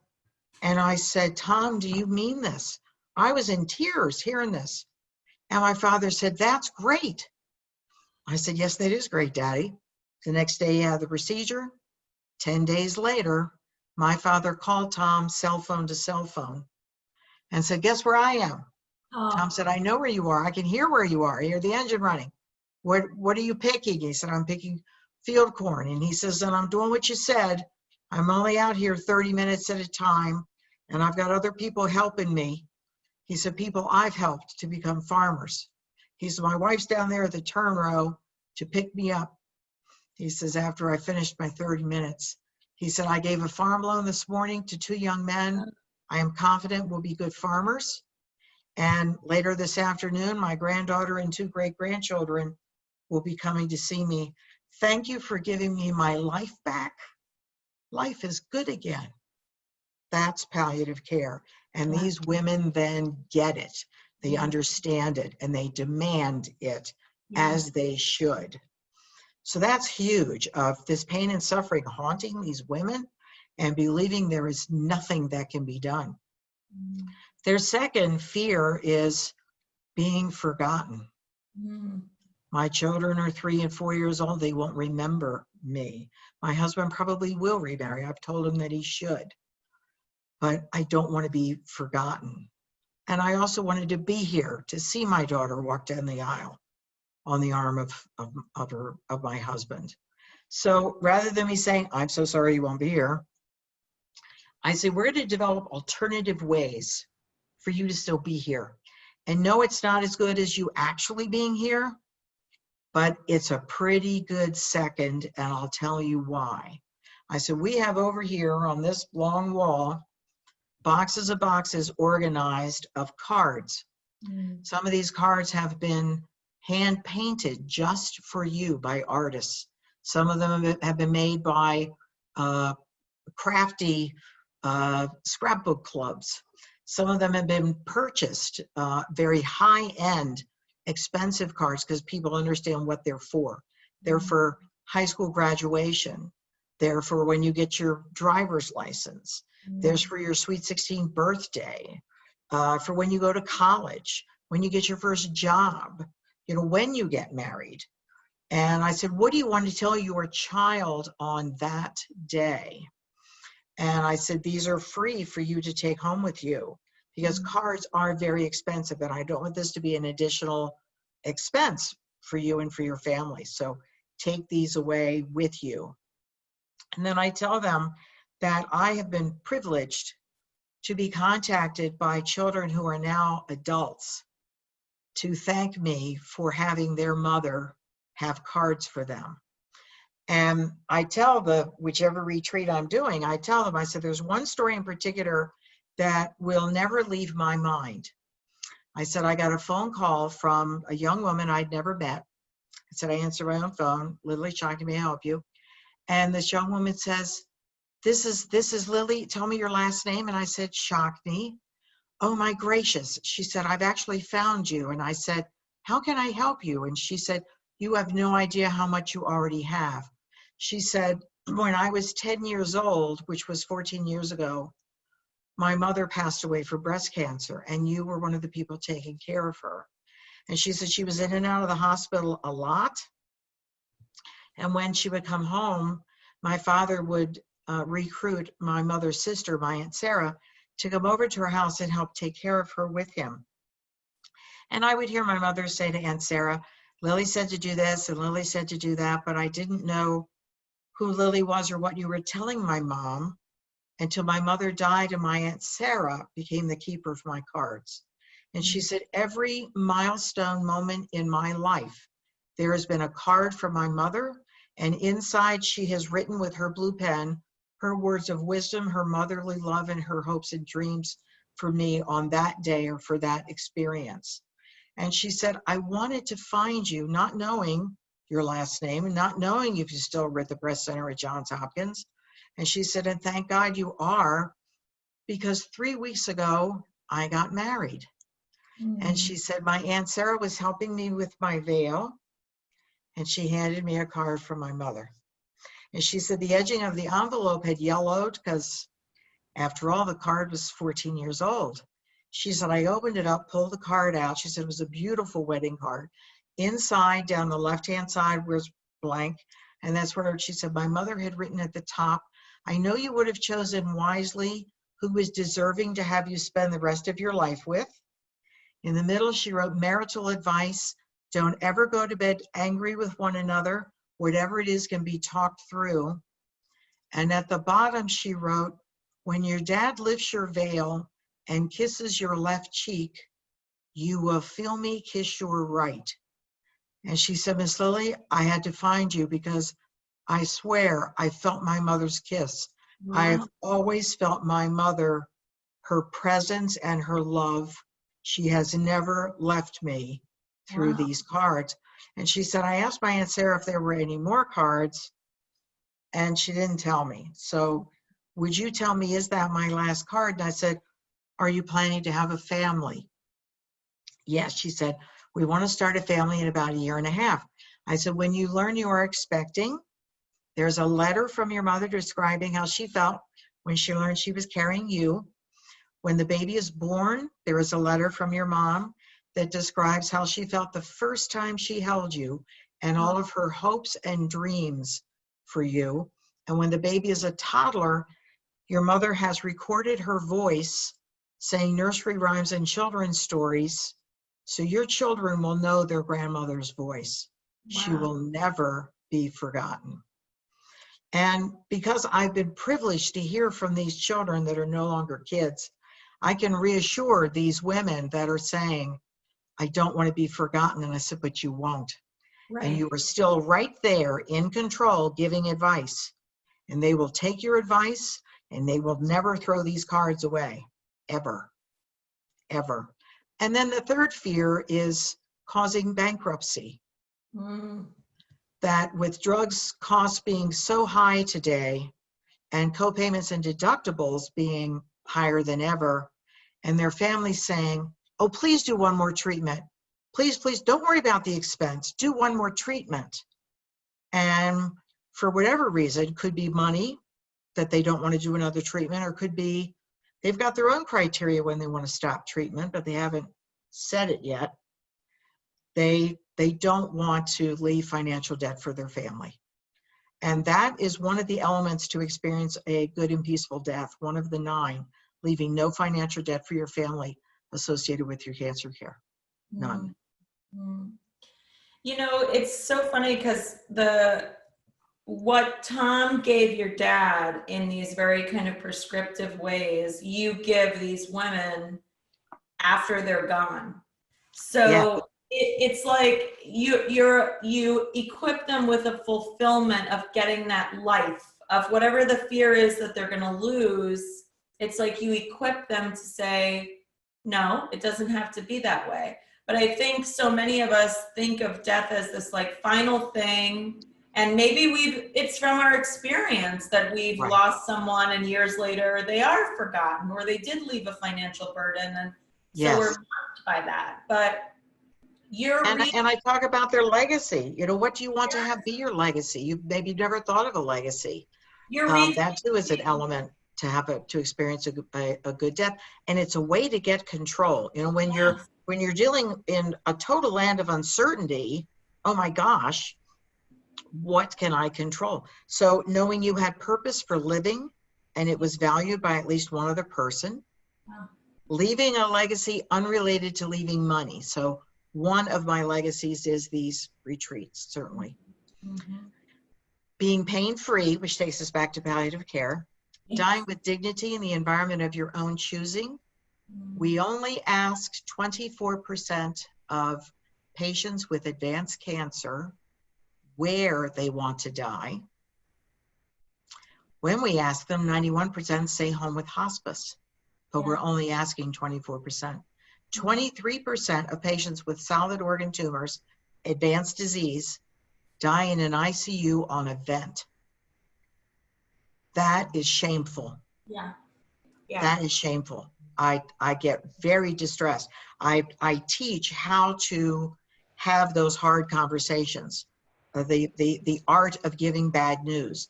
And I said, Tom, do you mean this? I was in tears hearing this. And my father said, that's great. I said, yes, that is great, Daddy. The next day he had the procedure. 10 days later, my father called Tom cell phone to cell phone and said, guess where I am? Oh. Tom said, I know where you are. I can hear where you are. I hear the engine running. What are you picking? He said, I'm picking field corn. And he says, and I'm doing what you said. I'm only out here 30 minutes at a time, and I've got other people helping me. He said, people I've helped to become farmers. He said, my wife's down there at the turn row to pick me up. He says, after I finished my 30 minutes, he said, I gave a farm loan this morning to 2 young men. I am confident we'll be good farmers. And later this afternoon, my granddaughter and 2 great-grandchildren will be coming to see me. Thank you for giving me my life back. Life is good again. That's palliative care. And these women then get it. They understand it, and they demand it as they should. So that's huge, of this pain and suffering haunting these women and believing there is nothing that can be done. Their second fear is being forgotten. My children are 3 and 4 years old. They won't remember me. My husband probably will remarry. I've told him that he should. But I don't want to be forgotten. And I also wanted to be here to see my daughter walk down the aisle on the arm of my husband. So rather than me saying, I'm so sorry you won't be here, I say, we're going to develop alternative ways for you to still be here. And no, it's not as good as you actually being here, but it's a pretty good second, and I'll tell you why. I said, we have over here on this long wall, boxes of boxes organized of cards. Some of these cards have been hand painted just for you by artists. Some of them have been made by crafty scrapbook clubs. Some of them have been purchased, very high-end, expensive cards, because people understand what they're for. They're for high school graduation. They're for when you get your driver's license. There's for your sweet 16 birthday, for when you go to college, when you get your first job, you know, when you get married. And I said, what do you want to tell your child on that day? And I said, these are free for you to take home with you, because cards are very expensive, and I don't want this to be an additional expense for you and for your family. So take these away with you. And then I tell them that I have been privileged to be contacted by children who are now adults to thank me for having their mother have cards for them. And I tell whichever retreat I'm doing, I tell them, I said, there's one story in particular that will never leave my mind. I said, I got a phone call from a young woman I'd never met. I said, I answered my own phone. Lillie Shockney, may I help you? And this young woman says, this is Lillie, tell me your last name. And I said, Shockney. Oh my gracious. She said, I've actually found you. And I said, how can I help you? And she said, you have no idea how much you already have. She said, when I was 10 years old, which was 14 years ago, my mother passed away from breast cancer, and you were one of the people taking care of her. And she said she was in and out of the hospital a lot. And when she would come home, my father would recruit my mother's sister, my Aunt Sarah, to come over to her house and help take care of her with him. And I would hear my mother say to Aunt Sarah, Lillie said to do this and Lillie said to do that, but I didn't know who Lillie was or what you were telling my mom until my mother died and my Aunt Sarah became the keeper of my cards. And she said, every milestone moment in my life, there has been a card from my mother, and inside she has written with her blue pen her words of wisdom, her motherly love, and her hopes and dreams for me on that day or for that experience. And she said, I wanted to find you, not knowing your last name and not knowing if you still were at the breast center at Johns Hopkins. And she said, and thank God you are, because 3 weeks ago, I got married. And she said, my Aunt Sarah was helping me with my veil, and she handed me a card from my mother. And she said the edging of the envelope had yellowed because, after all, the card was 14 years old. She said, I opened it up, pulled the card out. She said it was a beautiful wedding card. Inside, down the left-hand side, was blank. And that's where she said, my mother had written at the top, I know you would have chosen wisely who was deserving to have you spend the rest of your life with. In the middle, she wrote marital advice. Don't ever go to bed angry with one another. Whatever it is can be talked through. And at the bottom, she wrote, when your dad lifts your veil and kisses your left cheek, you will feel me kiss your right. And she said, Miss Lillie, I had to find you because I swear I felt my mother's kiss. Wow. I've always felt my mother, her presence and her love. She has never left me through these cards. And she said, I asked my Aunt Sarah if there were any more cards, and she didn't tell me. So would you tell me, is that my last card? And I said, are you planning to have a family? Yes, she said, we want to start a family in about 1.5 years. I said, when you learn you are expecting, there's a letter from your mother describing how she felt when she learned she was carrying you. When the baby is born, there is a letter from your mom that describes how she felt the first time she held you and all of her hopes and dreams for you. And when the baby is a toddler, your mother has recorded her voice saying nursery rhymes and children's stories, so your children will know their grandmother's voice. Wow. She will never be forgotten. And because I've been privileged to hear from these children that are no longer kids, I can reassure these women that are saying, I don't want to be forgotten. And I said, but you won't. Right. And you are still right there in control, giving advice. And they will take your advice, and they will never throw these cards away, ever, ever. And then the third fear is causing bankruptcy. That with drugs costs being so high today, and co-payments and deductibles being higher than ever, and their families saying, oh, please do one more treatment. Please, please, don't worry about the expense. Do one more treatment. And for whatever reason, could be money that they don't want to do another treatment, or could be they've got their own criteria when they want to stop treatment, but they haven't said it yet. They don't want to leave financial debt for their family. And that is one of the elements to experience a good and peaceful death, one of the 9, leaving no financial debt for your family associated with your cancer care. None. You know, it's so funny because what Tom gave your dad in these very kind of prescriptive ways, you give these women after they're gone. So yeah. It's like you equip them with a fulfillment of getting that life, of whatever the fear is that they're going to lose. It's like you equip them to say, no, it doesn't have to be that way. But I think so many of us think of death as this like final thing. And maybe it's from our experience that we've right. lost someone, and years later they are forgotten, or they did leave a financial burden. And yes. so we're marked by that. But and I talk about their legacy. You know, what do you want to have be your legacy? You maybe never thought of a legacy. That too is an element to have to experience a good death, and it's a way to get control. You know, when you're dealing in a total land of uncertainty, oh my gosh, what can I control? So knowing you had purpose for living, and it was valued by at least one other person, leaving a legacy unrelated to leaving money. So one of my legacies is these retreats, certainly. Being pain-free, which takes us back to palliative care. Dying with dignity in the environment of your own choosing. We only asked 24% of patients with advanced cancer where they want to die. When we ask them, 91% say home with hospice. but we're Yeah. only asking 24%. 23% of patients with solid organ tumors, advanced disease, die in an ICU on a vent. That is shameful. Yeah. Yeah. That is shameful. I get very distressed. I teach how to have those hard conversations, the art of giving bad news.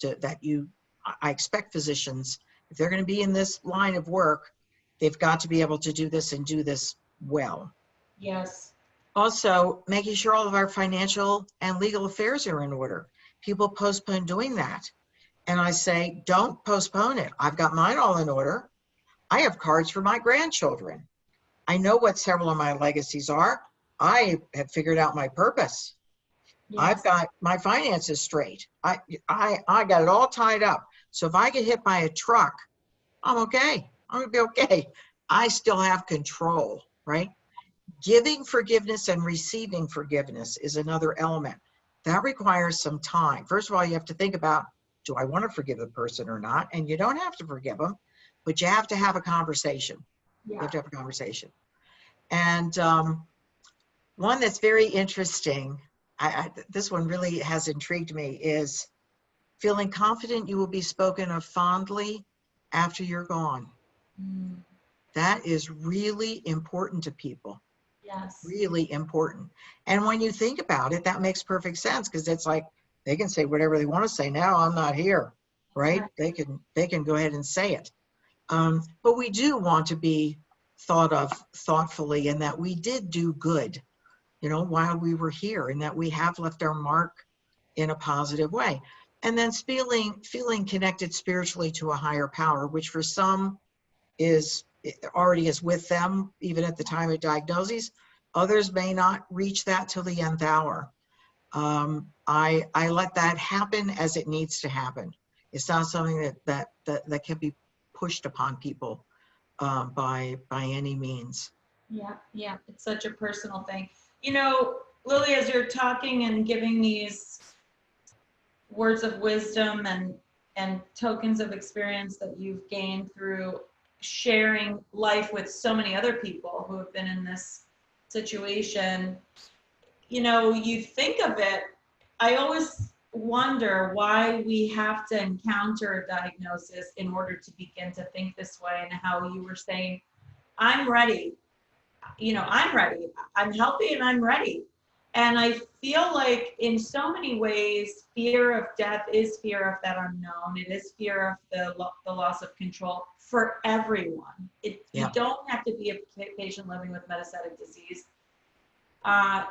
I expect physicians, if they're going to be in this line of work, they've got to be able to do this and do this well. Yes. Also, making sure all of our financial and legal affairs are in order. People postpone doing that. And I say, don't postpone it. I've got mine all in order. I have cards for my grandchildren. I know what several of my legacies are. I have figured out my purpose. Yes. I've got my finances straight. I got it all tied up. So if I get hit by a truck, I'm okay. I'm gonna be okay. I still have control, right? Giving forgiveness and receiving forgiveness is another element. That requires some time. First of all, you have to think about, do I want to forgive the person or not? And you don't have to forgive them, but you have to have a conversation. Yeah. You have to have a conversation. And one that's very interesting, this one really has intrigued me, is feeling confident you will be spoken of fondly after you're gone. Mm. That is really important to people. Yes. Really important. And when you think about it, that makes perfect sense, because it's like they can say whatever they want to say now. I'm not here, right? They can go ahead and say it. But we do want to be thought of thoughtfully, and that we did do good, while we were here, and that we have left our mark in a positive way. And then feeling connected spiritually to a higher power, which for some already is with them, even at the time of diagnosis. Others may not reach that till the nth hour. I let that happen as it needs to happen. It's not something that can be pushed upon people by any means. Yeah, yeah, it's such a personal thing. Lillie, as you're talking and giving these words of wisdom and tokens of experience that you've gained through sharing life with so many other people who have been in this situation, you think of it, I always wonder why we have to encounter a diagnosis in order to begin to think this way, and how you were saying, I'm ready. I'm ready. I'm healthy and I'm ready. And I feel like in so many ways, fear of death is fear of that unknown. It is fear of the loss of control for everyone. You don't have to be a patient living with metastatic disease.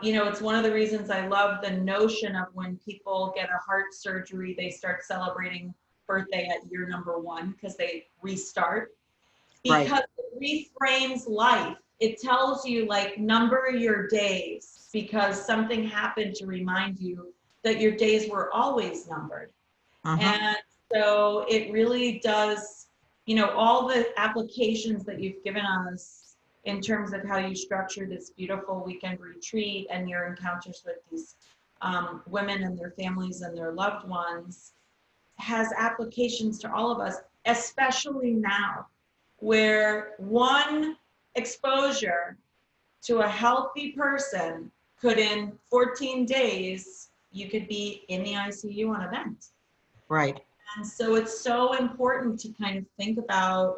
It's one of the reasons I love the notion of when people get a heart surgery, they start celebrating birthday at year number 1 because they restart. Because Right. it reframes life. It tells you, like, number your days, because something happened to remind you that your days were always numbered. And so it really does, all the applications that you've given us in terms of how you structure this beautiful weekend retreat and your encounters with these women and their families and their loved ones has applications to all of us, especially now, where one exposure to a healthy person could, in 14 days, you could be in the ICU on a vent. Right. And so it's so important to kind of think about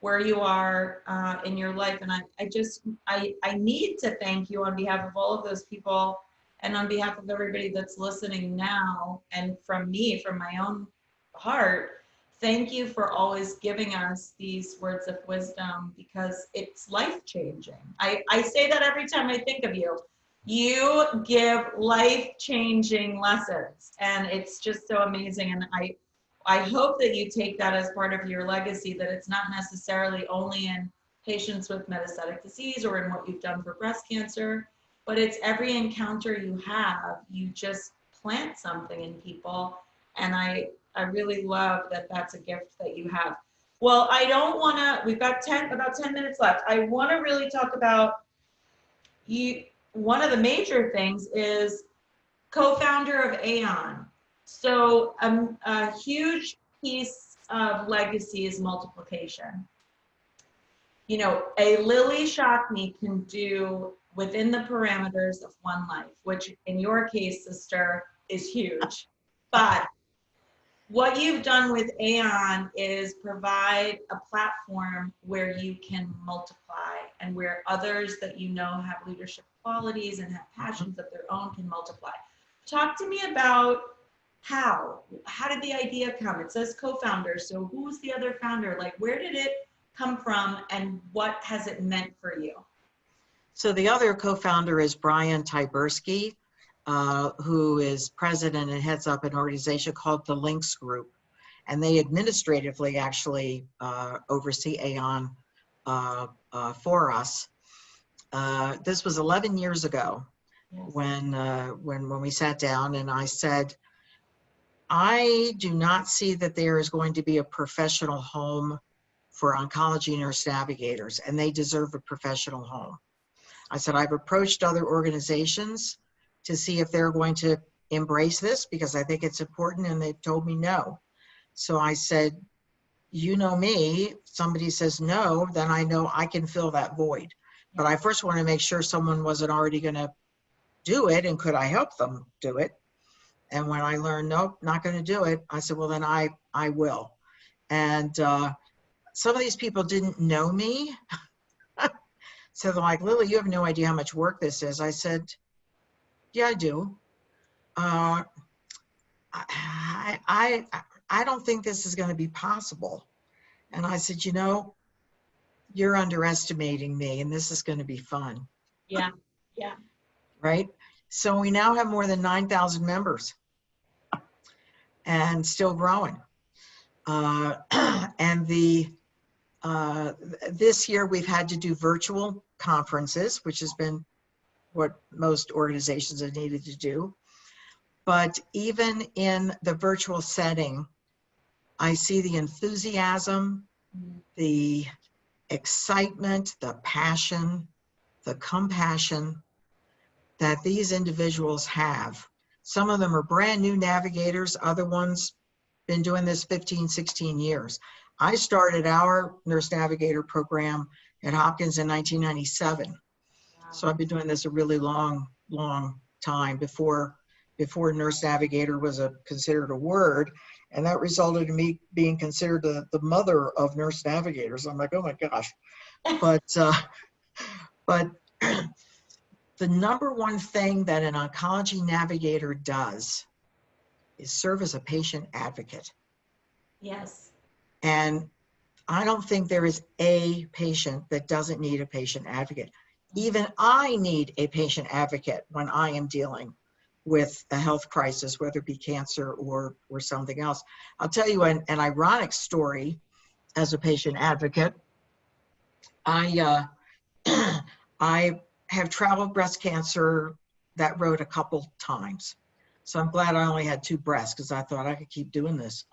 where you are in your life. And I need to thank you on behalf of all of those people, and on behalf of everybody that's listening now, and from me, from my own heart. Thank you for always giving us these words of wisdom, because it's life-changing. I say that every time I think of you. You give life-changing lessons, and it's just so amazing. And I hope that you take that as part of your legacy, that it's not necessarily only in patients with metastatic disease or in what you've done for breast cancer, but it's every encounter you have, you just plant something in people. And I really love that that's a gift that you have. Well, I don't want to, we've got about 10 minutes left. I want to really talk about you. One of the major things is co-founder of Aon. So a huge piece of legacy is multiplication. you know, a Lillie Shockney can do within the parameters of one life, which in your case, sister, is huge. But what you've done with Aon is provide a platform where you can multiply and where others that you know have leadership qualities and have passions of their own can multiply. Talk to me about how did the idea come? It says co-founder, so who's the other founder? Like, where did it come from and what has it meant for you? So the other co-founder is Brian Tyberski, who is president and heads up an organization called the Links Group. And they administratively actually oversee Aon for us. This was 11 years ago. Yes. When we sat down and I said, I do not see that there is going to be a professional home for oncology nurse navigators, and they deserve a professional home. I said, I've approached other organizations to see if they're going to embrace this because I think it's important, and they've told me no. So I said, you know me, if somebody says no, then I know I can fill that void. But I first want to make sure someone wasn't already going to do it, and could I help them do it? And when I learned, nope, not going to do it, I said, well, then I will. And some of these people didn't know me. So they're like, Lillie, you have no idea how much work this is. I said, yeah, I do. I don't think this is going to be possible. And I said, you know, you're underestimating me, and this is going to be fun. Yeah, yeah. Right? So we now have more than 9,000 members and still growing. And this year we've had to do virtual conferences, which has been what most organizations have needed to do. But even in the virtual setting, I see the enthusiasm, the excitement, the passion, the compassion that these individuals have. Some of them are brand new navigators, other ones been doing this 15, 16 years. I started our nurse navigator program at Hopkins in 1997. Wow. So I've been doing this a really long time before nurse navigator was considered a word. And that resulted in me being considered the mother of nurse navigators. I'm like, oh my gosh. But the number one thing that an oncology navigator does is serve as a patient advocate. Yes. And I don't think there is a patient that doesn't need a patient advocate. Even I need a patient advocate when I am dealing with a health crisis, whether it be cancer or something else. I'll tell you an ironic story as a patient advocate. I have traveled breast cancer that road a couple times. So I'm glad I only had 2 breasts because I thought I could keep doing this.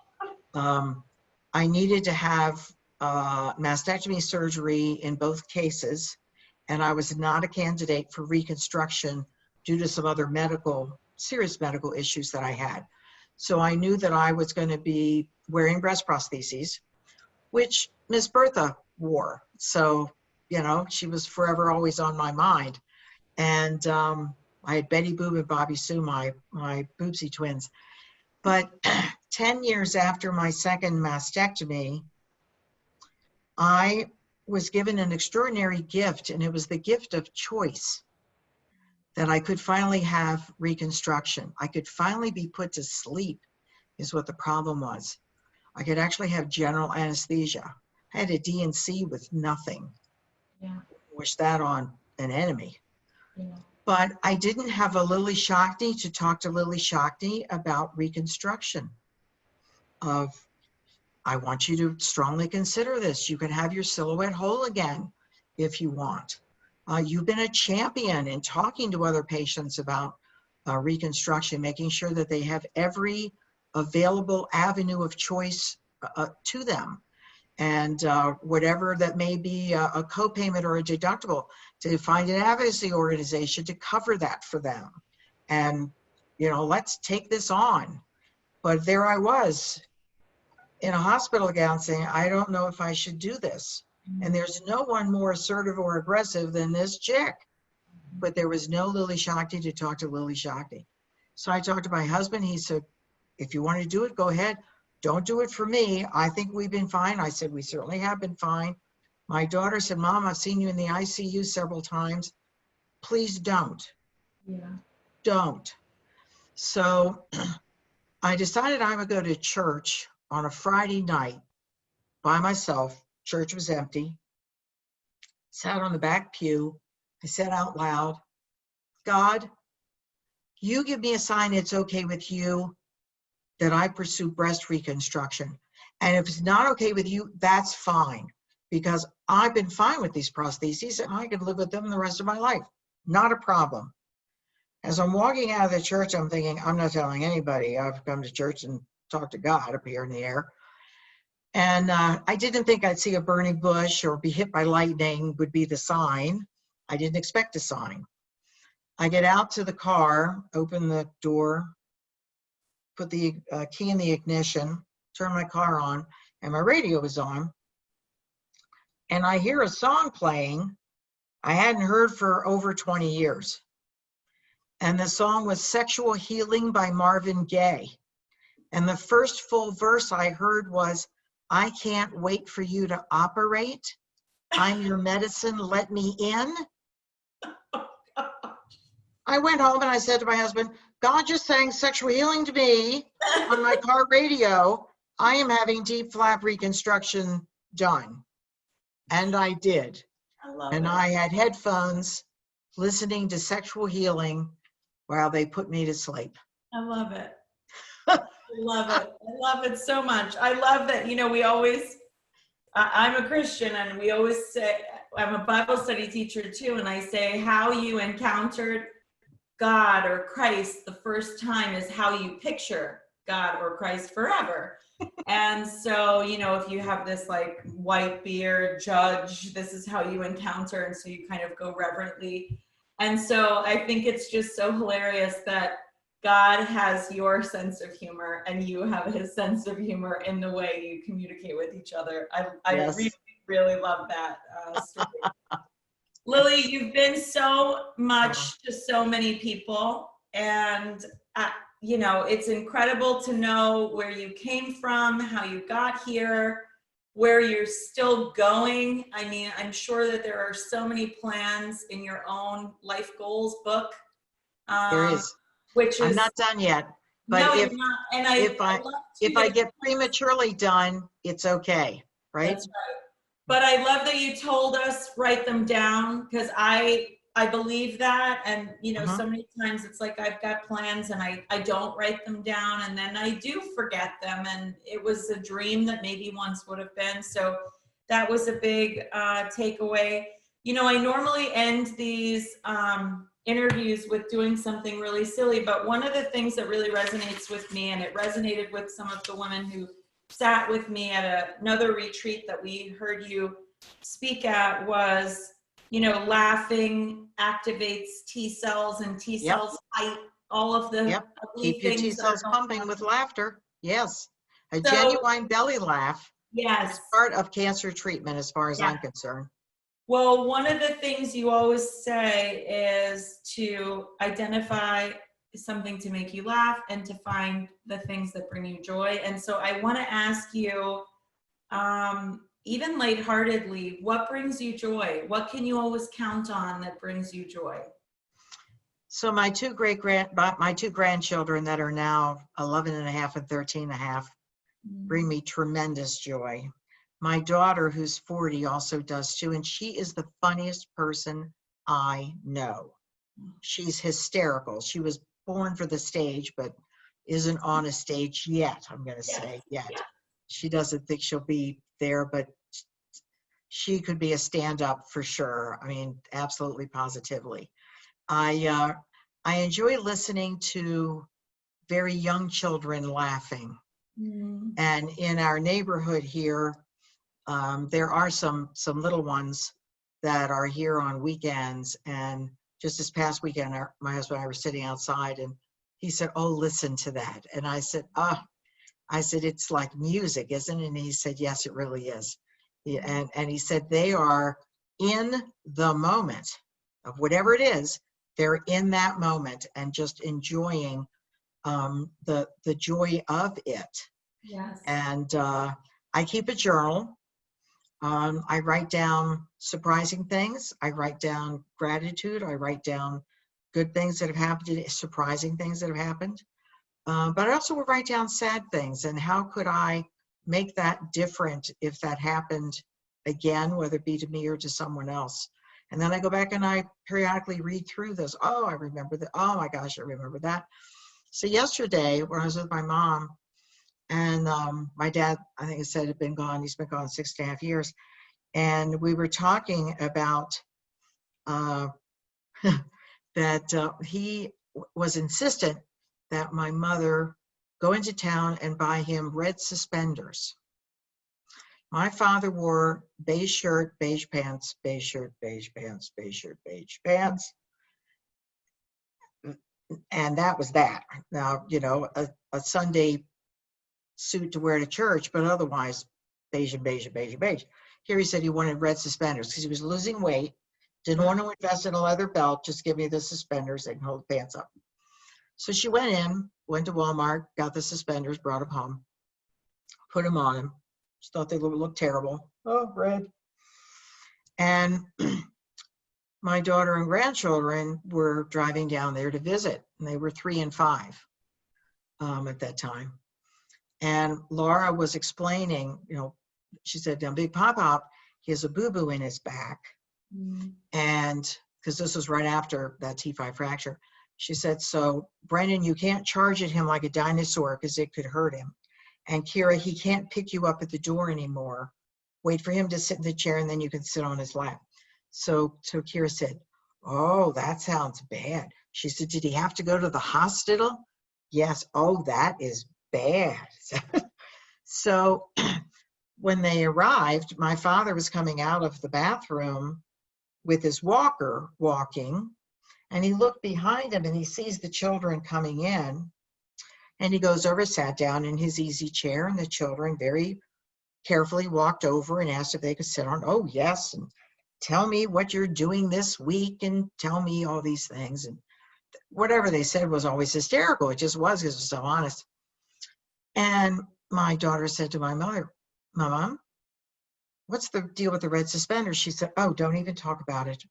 I needed to have mastectomy surgery in both cases, and I was not a candidate for reconstruction due to some other serious medical issues that I had. So I knew that I was going to be wearing breast prostheses, which Miss Bertha wore. So, you know, she was forever always on my mind. And I had Betty Boop and Bobby Sue, my boobsy twins. But 10 years after my second mastectomy, I was given an extraordinary gift, and it was the gift of choice, that I could finally have reconstruction. I could finally be put to sleep, is what the problem was. I could actually have general anesthesia. I had a D&C with nothing. Yeah. Wish that on an enemy. Yeah. But I didn't have a Lillie Shockney to talk to Lillie Shockney about reconstruction. I want you to strongly consider this. You can have your silhouette whole again if you want. You've been a champion in talking to other patients about reconstruction, making sure that they have every available avenue of choice to them. And whatever that may be a co-payment or a deductible, to find an advocacy organization to cover that for them. And, you know, let's take this on. But there I was in a hospital gown saying, I don't know if I should do this. And there's no one more assertive or aggressive than this chick. But there was no Lillie Shockney to talk to Lillie Shockney. So I talked to my husband. He said, if you want to do it, go ahead. Don't do it for me. I think we've been fine. I said, we certainly have been fine. My daughter said, Mom, I've seen you in the ICU several times. Please don't. Yeah. Don't. So I decided I would go to church on a Friday night by myself. Church was empty. Sat on the back pew. I said out loud, God, you give me a sign it's okay with you that I pursue breast reconstruction. And if it's not okay with you, that's fine, because I've been fine with these prostheses and I could live with them the rest of my life. Not a problem. As I'm walking out of the church, I'm thinking, I'm not telling anybody I've come to church and talked to God up here in the air. And I didn't think I'd see a burning bush or be hit by lightning would be the sign. I didn't expect a sign. I get out to the car, open the door, put the key in the ignition, turn my car on, and my radio was on. And I hear a song playing I hadn't heard for over 20 years. And the song was Sexual Healing by Marvin Gaye. And the first full verse I heard was, I can't wait for you to operate. I'm your medicine, let me in. I went home and I said to my husband, God just sang sexual healing to me on my car radio. I am having deep flap reconstruction done. And I did. I love And it. I had headphones listening to sexual healing while they put me to sleep. I love it. I love it. I love it so much. I love that, we always, I'm a Christian and we always say, I'm a Bible study teacher too, and I say how you encountered God or Christ the first time is how you picture God or Christ forever. And so, if you have this like white beard judge, this is how you encounter. And so you kind of go reverently. And so I think it's just so hilarious that God has your sense of humor and you have his sense of humor in the way you communicate with each other. I Yes. really, really love that story. Lillie, you've been so much to so many people, and it's incredible to know where you came from, how you got here, where you're still going. I mean, I'm sure that there are so many plans in your own life goals book. There is. Which I'm is not done yet. But no, if, you're not. And if I get prematurely done, it's okay, right? That's right. But I love that you told us write them down, because I believe that. And so many times it's like I've got plans and I don't write them down, and then I do forget them, and it was a dream that maybe once would have been. So that was a big takeaway. I normally end these interviews with doing something really silly, but one of the things that really resonates with me, and it resonated with some of the women who sat with me at another retreat that we heard you speak at, was, laughing activates T cells, and T cells fight all of the ugly Keep your things T cells pumping with laughter. Yes. A genuine belly laugh is part of cancer treatment as far as I'm concerned. Well, one of the things you always say is to identify something to make you laugh and to find the things that bring you joy. And so I want to ask you, even lightheartedly, what brings you joy? What can you always count on that brings you joy? So my two grandchildren that are now 11 and a half and 13 and a half bring me tremendous joy. My daughter, who's 40, also does too, and she is the funniest person I know. She's hysterical. She was born for the stage, but isn't on a stage yet, I'm going to say yet. Yeah. She doesn't think she'll be there, but she could be a stand-up for sure. I mean, absolutely, positively. I enjoy listening to very young children laughing. And in our neighborhood here, there are some little ones that are here on weekends, and just this past weekend, my husband and I were sitting outside, and he said, "Oh, listen to that." And I said, it's like music, isn't it? And he said, "Yes, it really is." And he said they are in the moment of whatever it is. They're in that moment and just enjoying the joy of it. Yes. And I keep a journal. I write down surprising things. I write down gratitude. I write down good things that have happened, surprising things that have happened. But I also would write down sad things and how could I make that different if that happened again, whether it be to me or to someone else. And then I go back and I periodically read through this. Oh, I remember that. Oh my gosh, I remember that. So yesterday when I was with my mom and my dad, I think I said had been gone. He's been gone 6.5 years. And we were talking about that he was insistent that my mother go into town and buy him red suspenders. My father wore beige shirt, beige pants, beige shirt, beige pants, beige shirt, beige pants. And that was that. Now, you know, a Sunday suit to wear to church, but otherwise beige and beige and beige and beige. Here he said he wanted red suspenders because he was losing weight, didn't want to invest in a leather belt, just give me the suspenders that can hold the pants up. So she went to Walmart, got the suspenders, brought them home, put them on him. She thought they looked terrible. Oh, red. And my daughter and grandchildren were driving down there to visit, and they were 3 and 5 at that time. And Laura was explaining, you know, she said, now Big Pop, he has a boo-boo in his back. Mm-hmm. And because this was right after that T5 fracture, she said, so Brendan, you can't charge at him like a dinosaur because it could hurt him. And Kira, he can't pick you up at the door anymore. Wait for him to sit in the chair and then you can sit on his lap. So Kira said, oh, that sounds bad. She said, did he have to go to the hospital? Yes. Oh, that is bad. So when they arrived, my father was coming out of the bathroom with his walker walking, and he looked behind him and he sees the children coming in, and he goes over, sat down in his easy chair, and the children very carefully walked over and asked if they could sit on. Oh, yes. And tell me what you're doing this week and tell me all these things. And whatever they said was always hysterical. It just was because it was so honest. And my daughter said to my mother, Mom, what's the deal with the red suspenders? She said, oh, don't even talk about it.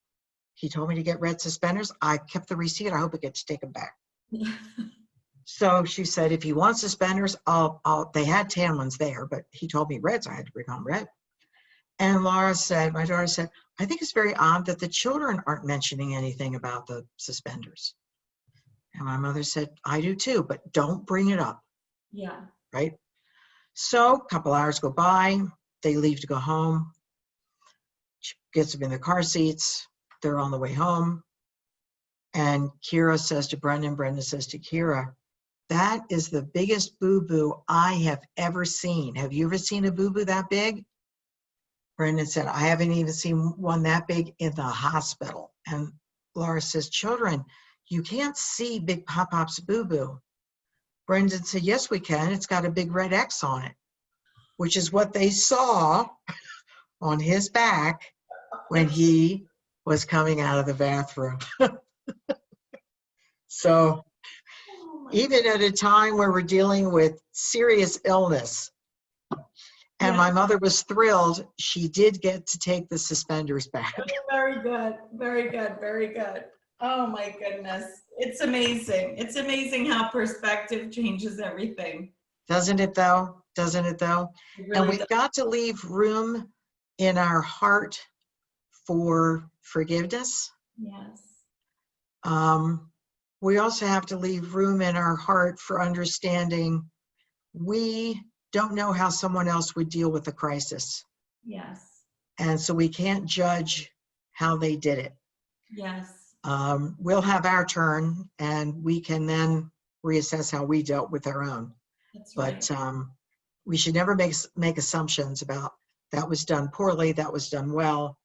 He told me to get red suspenders. I kept the receipt. I hope I get to take them back. So she said, if you want suspenders, they had tan ones there, but he told me red, so I had to bring home red. And Laura said, my daughter said, I think it's very odd that the children aren't mentioning anything about the suspenders. And my mother said, I do too, but don't bring it up. Yeah. Right? So a couple hours go by, they leave to go home. She gets them in their car seats. They're on the way home. And Kira says to Brendan says to Kira, that is the biggest boo-boo I have ever seen. Have you ever seen a boo-boo that big? Brendan said, I haven't even seen one that big in the hospital. And Laura says, children, you can't see Big Pop's boo-boo. Brendan said, yes, we can. It's got a big red X on it, which is what they saw on his back when he was coming out of the bathroom. So even at a time where we're dealing with serious illness, and my mother was thrilled, she did get to take the suspenders back. Very good, very good, very good. Oh my goodness. It's amazing. It's amazing how perspective changes everything. Doesn't it though? Doesn't it though? It really and we've got to leave room in our heart for forgiveness. Yes. We also have to leave room in our heart for understanding we don't know how someone else would deal with the crisis. Yes. And so we can't judge how they did it. Yes. We'll have our turn and we can then reassess how we dealt with our own. That's right. But we should never make assumptions about that was done poorly, that was done well,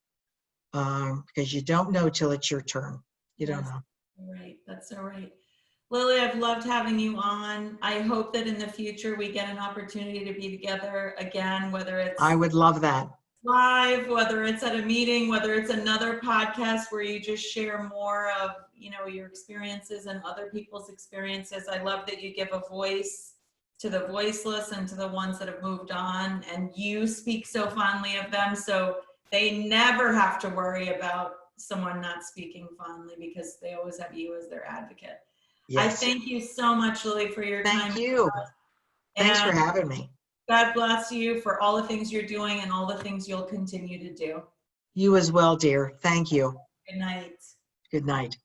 because you don't know till it's your turn. You don't know. Right, that's so right. Lillie, I've loved having you on. I hope that in the future we get an opportunity to be together again, whether it's... I would love that. live, whether it's at a meeting, whether it's another podcast where you just share more of, your experiences and other people's experiences. I love that you give a voice to the voiceless and to the ones that have moved on, and you speak so fondly of them, so they never have to worry about someone not speaking fondly because they always have you as their advocate. I Yes. thank you so much, Lillie, for your time. Thank you. Thanks for having me. God bless you for all the things you're doing and all the things you'll continue to do. You as well, dear. Thank you. Good night. Good night.